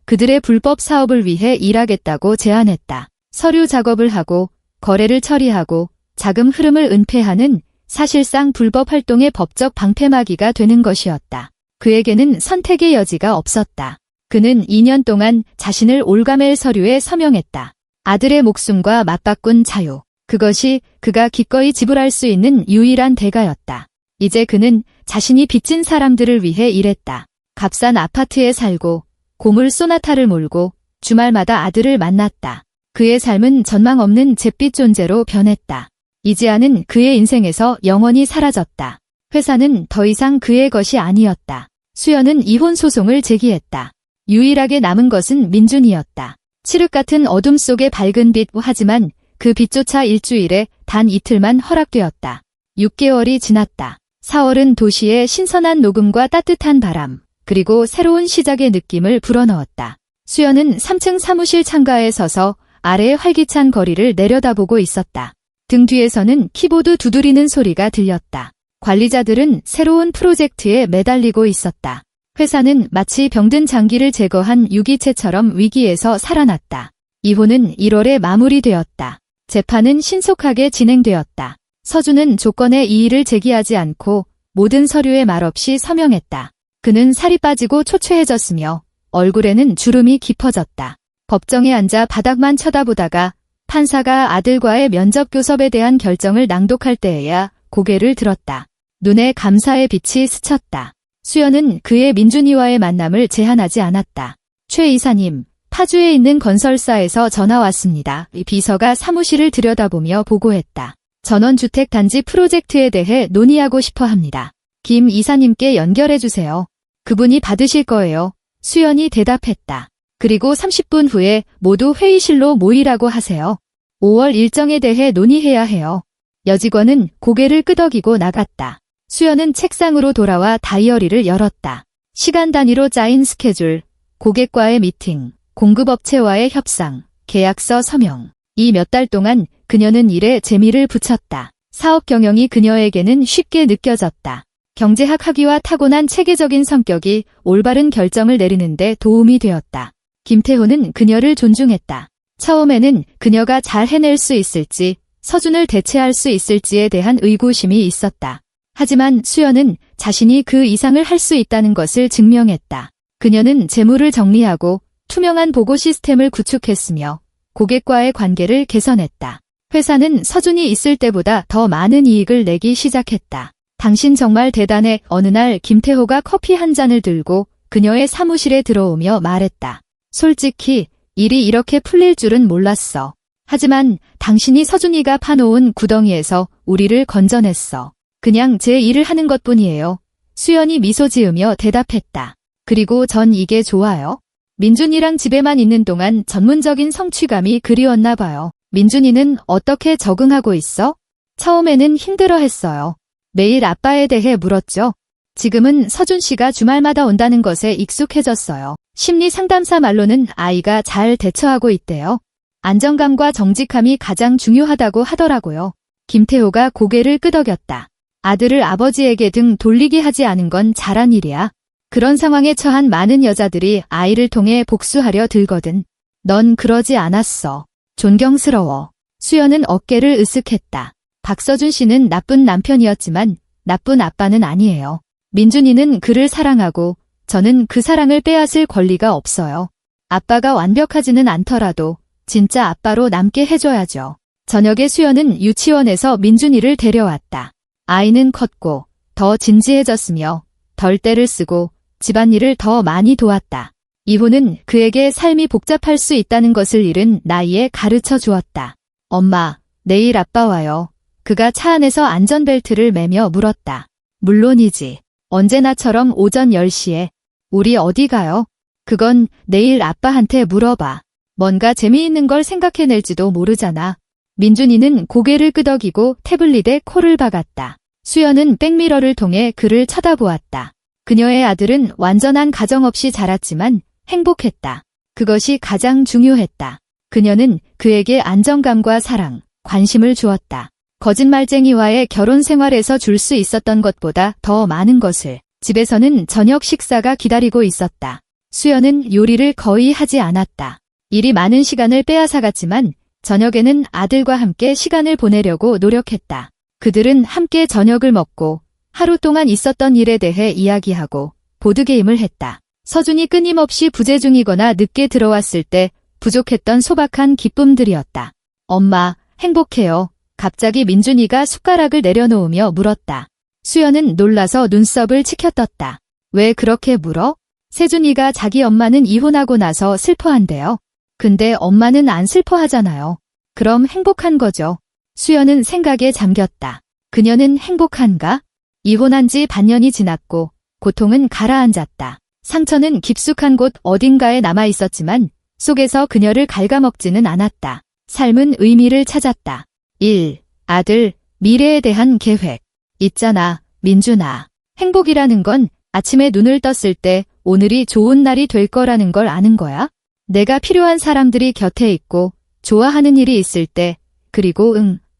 그들의 불법 사업을 위해 일하겠다고 제안했다. 서류 작업을 하고 거래를 처리하고 자금 흐름을 은폐하는 사실상 불법 활동의 법적 방패막이가 되는 것이었다. 그에게는 선택의 여지가 없었다. 그는 2년 동안 자신을 올가멜 서류에 서명했다. 아들의 목숨과 맞바꾼 자유. 그것이 그가 기꺼이 지불할 수 있는 유일한 대가였다. 이제 그는 자신이 빚진 사람들을 위해 일했다. 값싼 아파트에 살고 고물 소나타를 몰고 주말마다 아들을 만났다. 그의 삶은 전망 없는 잿빛 존재로 변했다. 이지아는 그의 인생에서 영원히 사라졌다. 회사는 더 이상 그의 것이 아니었다. 수연은 이혼 소송을 제기했다. 유일하게 남은 것은 민준이었다. 칠흑 같은 어둠 속의 밝은 빛, 하지만 그 빛조차 일주일에 단 이틀만 허락되었다. 6개월이 지났다. 4월은 도시의 신선한 녹음과 따뜻한 바람, 그리고 새로운 시작의 느낌을 불어넣었다. 수연은 3층 사무실 창가에 서서 아래의 활기찬 거리를 내려다보고 있었다. 등 뒤에서는 키보드 두드리는 소리가 들렸다. 관리자들은 새로운 프로젝트에 매달리고 있었다. 회사는 마치 병든 장기를 제거한 유기체처럼 위기에서 살아났다. 이혼은 1월에 마무리되었다. 재판은 신속하게 진행되었다. 서준은 조건에 이의를 제기하지 않고 모든 서류에 말없이 서명했다. 그는 살이 빠지고 초췌해졌으며 얼굴에는 주름이 깊어졌다. 법정에 앉아 바닥만 쳐다보다가 판사가 아들과의 면접 교섭에 대한 결정을 낭독할 때에야 고개를 들었다. 눈에 감사의 빛이 스쳤다. 수연은 그의 민준이와의 만남을 제한하지 않았다. 최 이사님, 파주에 있는 건설사에서 전화 왔습니다. 비서가 사무실을 들여다보며 보고했다. 전원주택 단지 프로젝트에 대해 논의하고 싶어 합니다. 김 이사님께 연결해주세요. 그분이 받으실 거예요. 수연이 대답했다. 그리고 30분 후에 모두 회의실로 모이라고 하세요. 5월 일정에 대해 논의해야 해요. 여직원은 고개를 끄덕이고 나갔다. 수연은 책상으로 돌아와 다이어리를 열었다. 시간 단위로 짜인 스케줄, 고객과의 미팅, 공급업체와의 협상, 계약서 서명. 이 몇 달 동안 그녀는 일에 재미를 붙였다. 사업 경영이 그녀에게는 쉽게 느껴졌다. 경제학 학위와 타고난 체계적인 성격이 올바른 결정을 내리는데 도움이 되었다. 김태호는 그녀를 존중했다. 처음에는 그녀가 잘 해낼 수 있을지, 서준을 대체할 수 있을지에 대한 의구심이 있었다. 하지만 수연은 자신이 그 이상을 할 수 있다는 것을 증명했다. 그녀는 재무를 정리하고 투명한 보고 시스템을 구축했으며 고객과의 관계를 개선했다. 회사는 서준이 있을 때보다 더 많은 이익을 내기 시작했다. 당신 정말 대단해. 어느 날 김태호가 커피 한 잔을 들고 그녀의 사무실에 들어오며 말했다. 솔직히 일이 이렇게 풀릴 줄은 몰랐어. 하지만 당신이 서준이가 파놓은 구덩이에서 우리를 건져냈어. 그냥 제 일을 하는 것뿐이에요. 수연이 미소 지으며 대답했다. 그리고 전 이게 좋아요. 민준이랑 집에만 있는 동안 전문적인 성취감이 그리웠나 봐요. 민준이는 어떻게 적응하고 있어? 처음에는 힘들어했어요. 매일 아빠에 대해 물었죠. 지금은 서준 씨가 주말마다 온다는 것에 익숙해졌어요. 심리 상담사 말로는 아이가 잘 대처하고 있대요. 안정감과 정직함이 가장 중요하다고 하더라고요. 김태호가 고개를 끄덕였다. 아들을 아버지에게 등 돌리게 하지 않은 건 잘한 일이야. 그런 상황에 처한 많은 여자들이 아이를 통해 복수하려 들거든. 넌 그러지 않았어. 존경스러워. 수연은 어깨를 으쓱했다. 박서준 씨는 나쁜 남편이었지만 나쁜 아빠는 아니에요. 민준이는 그를 사랑하고 저는 그 사랑을 빼앗을 권리가 없어요. 아빠가 완벽하지는 않더라도 진짜 아빠로 남게 해줘야죠. 저녁에 수연은 유치원에서 민준이를 데려왔다. 아이는 컸고 더 진지해졌으며 덜 때를 쓰고 집안일을 더 많이 도왔다. 이혼은 그에게 삶이 복잡할 수 있다는 것을 이른 나이에 가르쳐 주었다. 엄마, 내일 아빠 와요. 그가 차 안에서 안전벨트를 매며 물었다. 물론이지. 언제나처럼 오전 10시에. 우리 어디 가요? 그건 내일 아빠한테 물어봐. 뭔가 재미있는 걸 생각해낼지도 모르잖아. 민준이는 고개를 끄덕이고 태블릿에 코를 박았다. 수연은 백미러를 통해 그를 쳐다보았다. 그녀의 아들은 완전한 가정 없이 자랐지만 행복했다. 그것이 가장 중요했다. 그녀는 그에게 안정감과 사랑, 관심을 주었다. 거짓말쟁이와의 결혼 생활에서 줄 수 있었던 것보다 더 많은 것을. 집에서는 저녁 식사가 기다리고 있었다. 수연은 요리를 거의 하지 않았다. 일이 많은 시간을 빼앗아갔지만 저녁에는 아들과 함께 시간을 보내려고 노력했다. 그들은 함께 저녁을 먹고 하루 동안 있었던 일에 대해 이야기하고 보드게임을 했다. 서준이 끊임없이 부재 중이거나 늦게 들어왔을 때 부족했던 소박한 기쁨들이었다. 엄마, 행복해요. 갑자기 민준이가 숟가락을 내려놓으며 물었다. 수연은 놀라서 눈썹을 치켜떴다. 왜 그렇게 물어? 세준이가 자기 엄마는 이혼하고 나서 슬퍼한대요. 근데 엄마는 안 슬퍼하잖아요. 그럼 행복한 거죠. 수연은 생각에 잠겼다. 그녀는 행복한가? 이혼한 지 반년이 지났고 고통은 가라앉았다. 상처는 깊숙한 곳 어딘가에 남아 있었지만 속에서 그녀를 갉아먹지는 않았다. 삶은 의미를 찾았다. 1. 아들, 미래에 대한 계획. 있잖아, 민준아. 행복이라는 건 아침에 눈을 떴을 때 오늘이 좋은 날이 될 거라는 걸 아는 거야. 내가 필요한 사람들이 곁에 있고 좋아하는 일이 있을 때, 그리고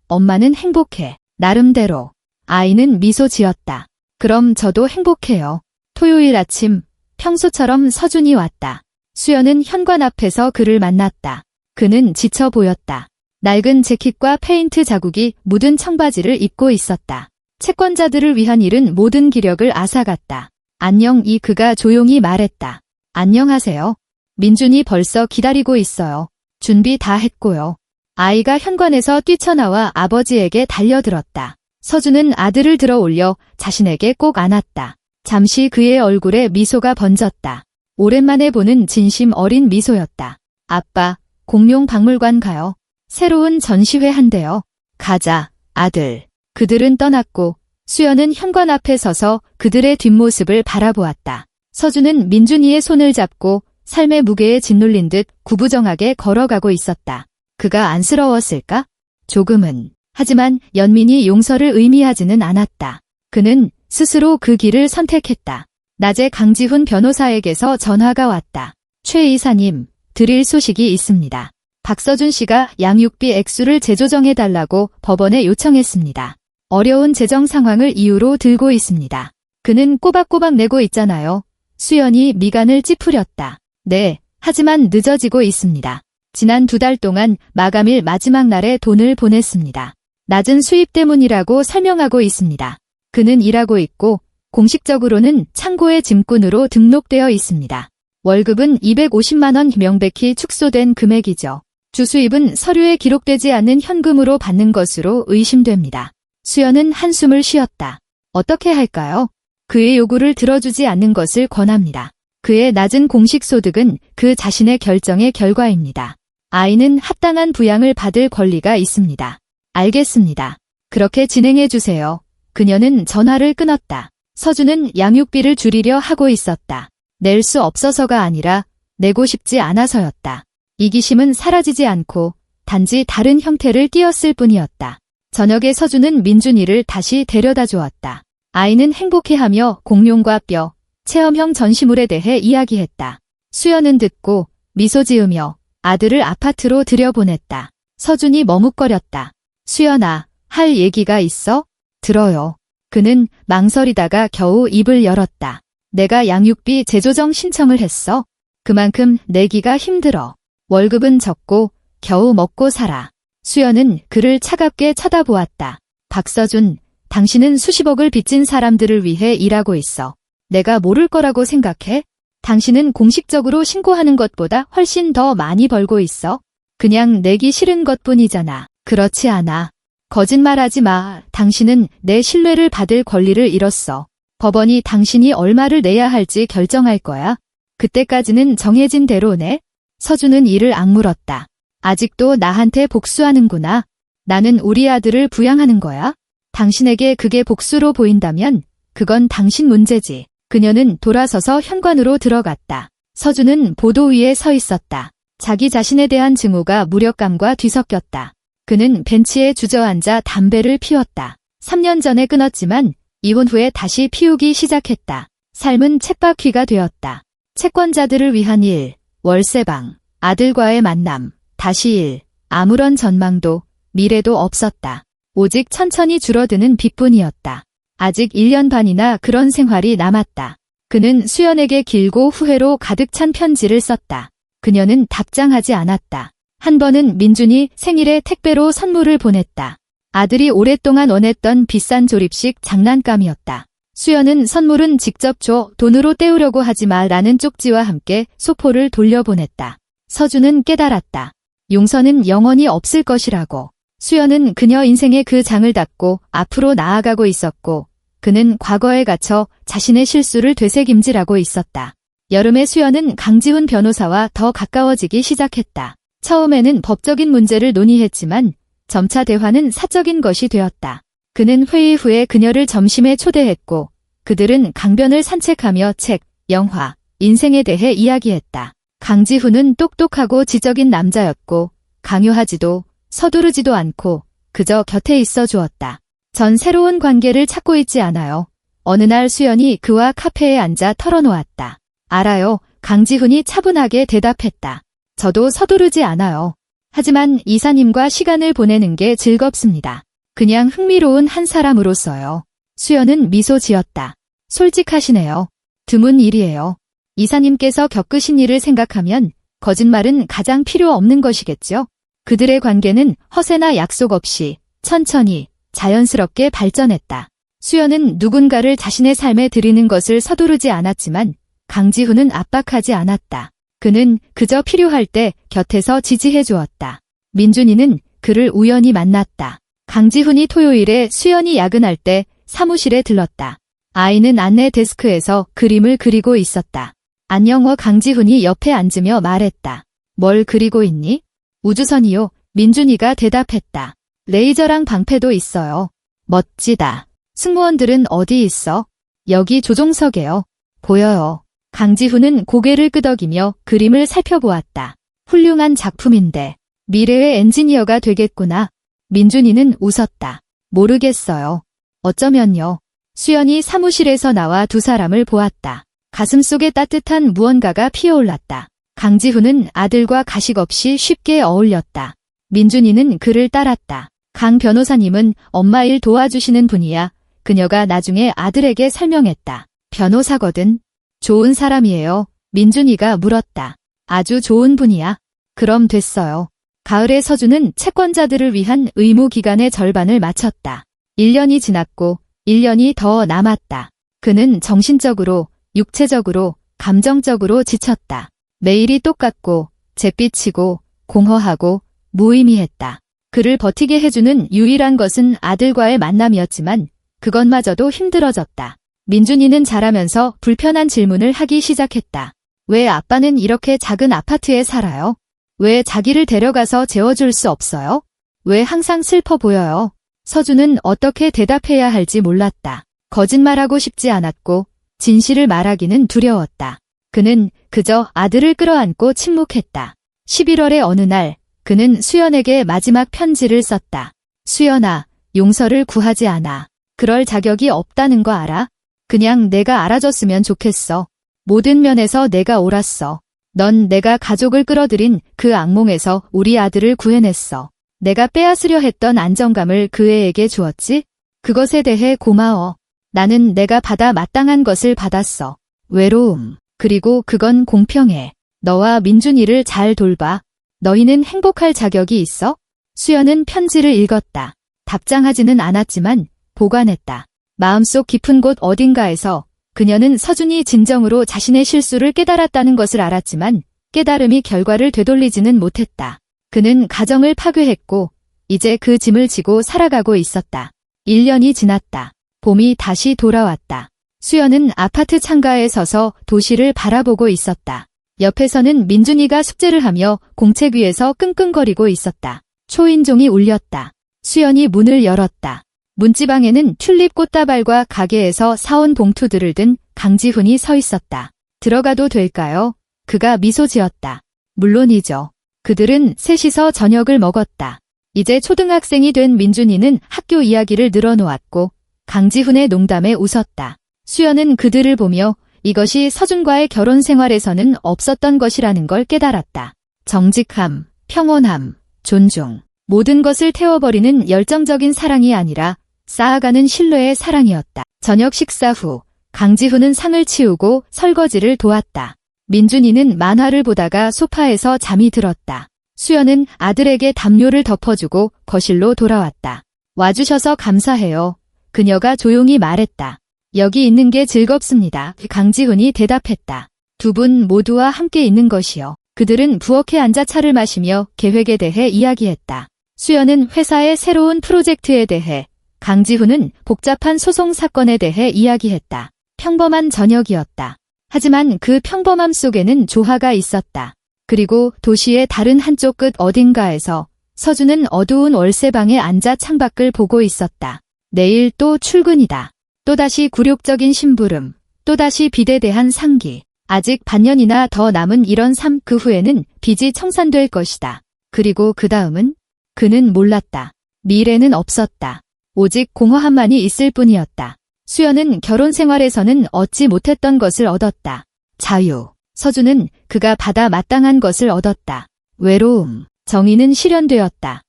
엄마는 행복해. 나름대로. 아이는 미소 지었다. 그럼 저도 행복해요. 토요일 아침, 평소처럼 서준이 왔다. 수연은 현관 앞에서 그를 만났다. 그는 지쳐 보였다. 낡은 재킷과 페인트 자국이 묻은 청바지를 입고 있었다. 채권자들을 위한 일은 모든 기력을 앗아갔다. 안녕. 그가 조용히 말했다. 안녕하세요. 민준이 벌써 기다리고 있어요. 준비 다 했고요. 아이가 현관에서 뛰쳐나와 아버지에게 달려들었다. 서준은 아들을 들어 올려 자신에게 꼭 안았다. 잠시 그의 얼굴에 미소가 번졌다. 오랜만에 보는 진심 어린 미소였다. 아빠, 공룡 박물관 가요. 새로운 전시회 한대요. 가자, 아들. 그들은 떠났고 수연은 현관 앞에 서서 그들의 뒷모습을 바라보았다. 서준은 민준이의 손을 잡고 삶의 무게에 짓눌린 듯 구부정하게 걸어가고 있었다. 그가 안쓰러웠을까? 조금은. 하지만 연민이 용서를 의미하지는 않았다. 그는 스스로 그 길을 선택했다. 낮에 강지훈 변호사에게서 전화가 왔다. 최 이사님, 드릴 소식이 있습니다. 박서준 씨가 양육비 액수를 재조정해달라고 법원에 요청했습니다. 어려운 재정 상황을 이유로 들고 있습니다. 그는 꼬박꼬박 내고 있잖아요. 수연이 미간을 찌푸렸다. 네, 하지만 늦어지고 있습니다. 지난 2달 동안 마감일 마지막 날에 돈을 보냈습니다. 낮은 수입 때문이라고 설명하고 있습니다. 그는 일하고 있고 공식적으로는 창고의 짐꾼으로 등록되어 있습니다. 월급은 250만 원 명백히 축소된 금액이죠. 주수입은 서류에 기록되지 않는 현금으로 받는 것으로 의심됩니다. 수연은 한숨을 쉬었다. 어떻게 할까요? 그의 요구를 들어주지 않는 것을 권합니다. 그의 낮은 공식 소득은 그 자신의 결정의 결과입니다. 아이는 합당한 부양을 받을 권리가 있습니다. 알겠습니다. 그렇게 진행해 주세요. 그녀는 전화를 끊었다. 서준은 양육비를 줄이려 하고 있었다. 낼 수 없어서가 아니라 내고 싶지 않아서였다. 이기심은 사라지지 않고 단지 다른 형태를 띄었을 뿐이었다. 저녁에 서준은 민준이를 다시 데려다 주었다. 아이는 행복해하며 공룡과 뼈, 체험형 전시물에 대해 이야기했다. 수연은 듣고 미소 지으며 아들을 아파트로 들여보냈다. 서준이 머뭇거렸다. 수연아, 할 얘기가 있어? 들어요. 그는 망설이다가 겨우 입을 열었다. 내가 양육비 재조정 신청을 했어. 그만큼 내기가 힘들어. 월급은 적고 겨우 먹고 살아. 수연은 그를 차갑게 쳐다보았다. 박서준, 당신은 수십억을 빚진 사람들을 위해 일하고 있어. 내가 모를 거라고 생각해? 당신은 공식적으로 신고하는 것보다 훨씬 더 많이 벌고 있어. 그냥 내기 싫은 것뿐이잖아. 그렇지 않아. 거짓말하지 마. 당신은 내 신뢰를 받을 권리를 잃었어. 법원이 당신이 얼마를 내야 할지 결정할 거야. 그때까지는 정해진 대로 내. 서준은 이를 악물었다. 아직도 나한테 복수하는구나. 나는 우리 아들을 부양하는 거야. 당신에게 그게 복수로 보인다면 그건 당신 문제지. 그녀는 돌아서서 현관으로 들어갔다. 서준은 보도 위에 서 있었다. 자기 자신에 대한 증오가 무력감과 뒤섞였다. 그는 벤치에 주저앉아 담배를 피웠다. 3년 전에 끊었지만 이혼 후에 다시 피우기 시작했다. 삶은 쳇바퀴가 되었다. 채권자들을 위한 일, 월세방, 아들과의 만남, 다시 일, 아무런 전망도, 미래도 없었다. 오직 천천히 줄어드는 빚뿐이었다. 아직 1년 반이나 그런 생활이 남았다. 그는 수연에게 길고 후회로 가득 찬 편지를 썼다. 그녀는 답장하지 않았다. 한 번은 민준이 생일에 택배로 선물을 보냈다. 아들이 오랫동안 원했던 비싼 조립식 장난감이었다. 수연은 선물은 직접 줘, 돈으로 때우려고 하지 마 라는 쪽지와 함께 소포를 돌려보냈다. 서준은 깨달았다. 용서는 영원히 없을 것이라고. 수연은 그녀 인생의 그 장을 닫고 앞으로 나아가고 있었고 그는 과거에 갇혀 자신의 실수를 되새김질하고 있었다. 여름에 수연은 강지훈 변호사와 더 가까워지기 시작했다. 처음에는 법적인 문제를 논의했지만 점차 대화는 사적인 것이 되었다. 그는 회의 후에 그녀를 점심에 초대했고 그들은 강변을 산책하며 책, 영화, 인생에 대해 이야기했다. 강지훈은 똑똑하고 지적인 남자였고 강요하지도 서두르지도 않고 그저 곁에 있어 주었다. 전 새로운 관계를 찾고 있지 않아요. 어느 날 수연이 그와 카페에 앉아 털어놓았다. 알아요. 강지훈이 차분하게 대답했다. 저도 서두르지 않아요. 하지만 이사님과 시간을 보내는 게 즐겁습니다. 그냥 흥미로운 한 사람으로서요. 수연은 미소 지었다. 솔직하시네요. 드문 일이에요. 이사님께서 겪으신 일을 생각하면 거짓말은 가장 필요 없는 것이겠죠? 그들의 관계는 허세나 약속 없이 천천히 자연스럽게 발전했다. 수연은 누군가를 자신의 삶에 들이는 것을 서두르지 않았지만 강지훈은 압박하지 않았다. 그는 그저 필요할 때 곁에서 지지해 주었다. 민준이는 그를 우연히 만났다. 강지훈이 토요일에 수연이 야근할 때 사무실에 들렀다. 아이는 안내 데스크에서 그림을 그리고 있었다. 안녕어. 강지훈이 옆에 앉으며 말했다. 뭘 그리고 있니? 우주선이요. 민준이가 대답했다. 레이저랑 방패도 있어요. 멋지다. 승무원들은 어디 있어? 여기 조종석에요. 보여요. 강지훈은 고개를 끄덕이며 그림을 살펴보았다. 훌륭한 작품인데 미래의 엔지니어가 되겠구나. 민준이는 웃었다. 모르겠어요. 어쩌면요. 수연이 사무실에서 나와 두 사람을 보았다. 가슴속에 따뜻한 무언가가 피어올랐다. 강지훈은 아들과 가식 없이 쉽게 어울렸다. 민준이는 그를 따랐다. 강 변호사님은 엄마 일 도와주시는 분이야. 그녀가 나중에 아들에게 설명했다. 변호사거든. 좋은 사람이에요. 민준이가 물었다. 아주 좋은 분이야. 그럼 됐어요. 가을에 서준은 채권자들을 위한 의무 기간의 절반을 마쳤다. 1년이 지났고 1년이 더 남았다. 그는 정신적으로, 육체적으로, 감정적으로 지쳤다. 매일이 똑같고 잿빛이고 공허하고 무의미했다. 그를 버티게 해주는 유일한 것은 아들과의 만남이었지만 그것마저도 힘들어졌다. 민준이는 자라면서 불편한 질문을 하기 시작했다. 왜 아빠는 이렇게 작은 아파트에 살아요? 왜 자기를 데려가서 재워줄 수 없어요? 왜 항상 슬퍼 보여요? 서준은 어떻게 대답해야 할지 몰랐다. 거짓말하고 싶지 않았고 진실을 말하기는 두려웠다. 그는 그저 아들을 끌어안고 침묵했다. 11월의 어느 날 그는 수연에게 마지막 편지를 썼다. 수연아, 용서를 구하지 않아. 그럴 자격이 없다는 거 알아? 그냥 내가 알아줬으면 좋겠어. 모든 면에서 내가 옳았어. 넌 내가 가족을 끌어들인 그 악몽에서 우리 아들을 구해냈어. 내가 빼앗으려 했던 안정감을 그 애에게 주었지? 그것에 대해 고마워. 나는 내가 받아 마땅한 것을 받았어. 외로움. 그리고 그건 공평해. 너와 민준이를 잘 돌봐. 너희는 행복할 자격이 있어? 수연은 편지를 읽었다. 답장하지는 않았지만 보관했다. 마음속 깊은 곳 어딘가에서 그녀는 서준이 진정으로 자신의 실수를 깨달았다는 것을 알았지만 깨달음이 결과를 되돌리지는 못했다. 그는 가정을 파괴했고 이제 그 짐을 지고 살아가고 있었다. 1년이 지났다. 봄이 다시 돌아왔다. 수연은 아파트 창가에 서서 도시를 바라보고 있었다. 옆에서는 민준이가 숙제를 하며 공책 위에서 끙끙거리고 있었다. 초인종이 울렸다. 수연이 문을 열었다. 문지방에는 튤립 꽃다발과 가게에서 사온 봉투들을 든 강지훈이 서 있었다. 들어가도 될까요? 그가 미소 지었다. 물론이죠. 그들은 셋이서 저녁을 먹었다. 이제 초등학생이 된 민준이는 학교 이야기를 늘어놓았고 강지훈의 농담에 웃었다. 수연은 그들을 보며 이것이 서준과의 결혼 생활에서는 없었던 것이라는 걸 깨달았다. 정직함, 평온함, 존중, 모든 것을 태워버리는 열정적인 사랑이 아니라 쌓아가는 신뢰의 사랑이었다. 저녁 식사 후 강지훈은 상을 치우고 설거지를 도왔다. 민준이는 만화를 보다가 소파에서 잠이 들었다. 수연은 아들에게 담요를 덮어주고 거실로 돌아왔다. 와주셔서 감사해요. 그녀가 조용히 말했다. 여기 있는 게 즐겁습니다. 강지훈이 대답했다. 두 분 모두와 함께 있는 것이요. 그들은 부엌에 앉아 차를 마시며 계획에 대해 이야기했다. 수연은 회사의 새로운 프로젝트에 대해, 강지훈은 복잡한 소송 사건에 대해 이야기했다. 평범한 저녁이었다. 하지만 그 평범함 속에는 조화가 있었다. 그리고 도시의 다른 한쪽 끝 어딘가에서 서준은 어두운 월세방에 앉아 창밖을 보고 있었다. 내일 또 출근이다. 또다시 굴욕적인 심부름, 또다시 빚에 대한 상기. 아직 반년이나 더 남은 이런 삶, 그 후에는 빚이 청산될 것이다. 그리고 그 다음은? 그는 몰랐다. 미래는 없었다. 오직 공허함만이 있을 뿐이었다. 수연은 결혼 생활에서는 얻지 못했던 것을 얻었다. 자유. 서준은 그가 받아 마땅한 것을 얻었다. 외로움. 정의는 실현되었다.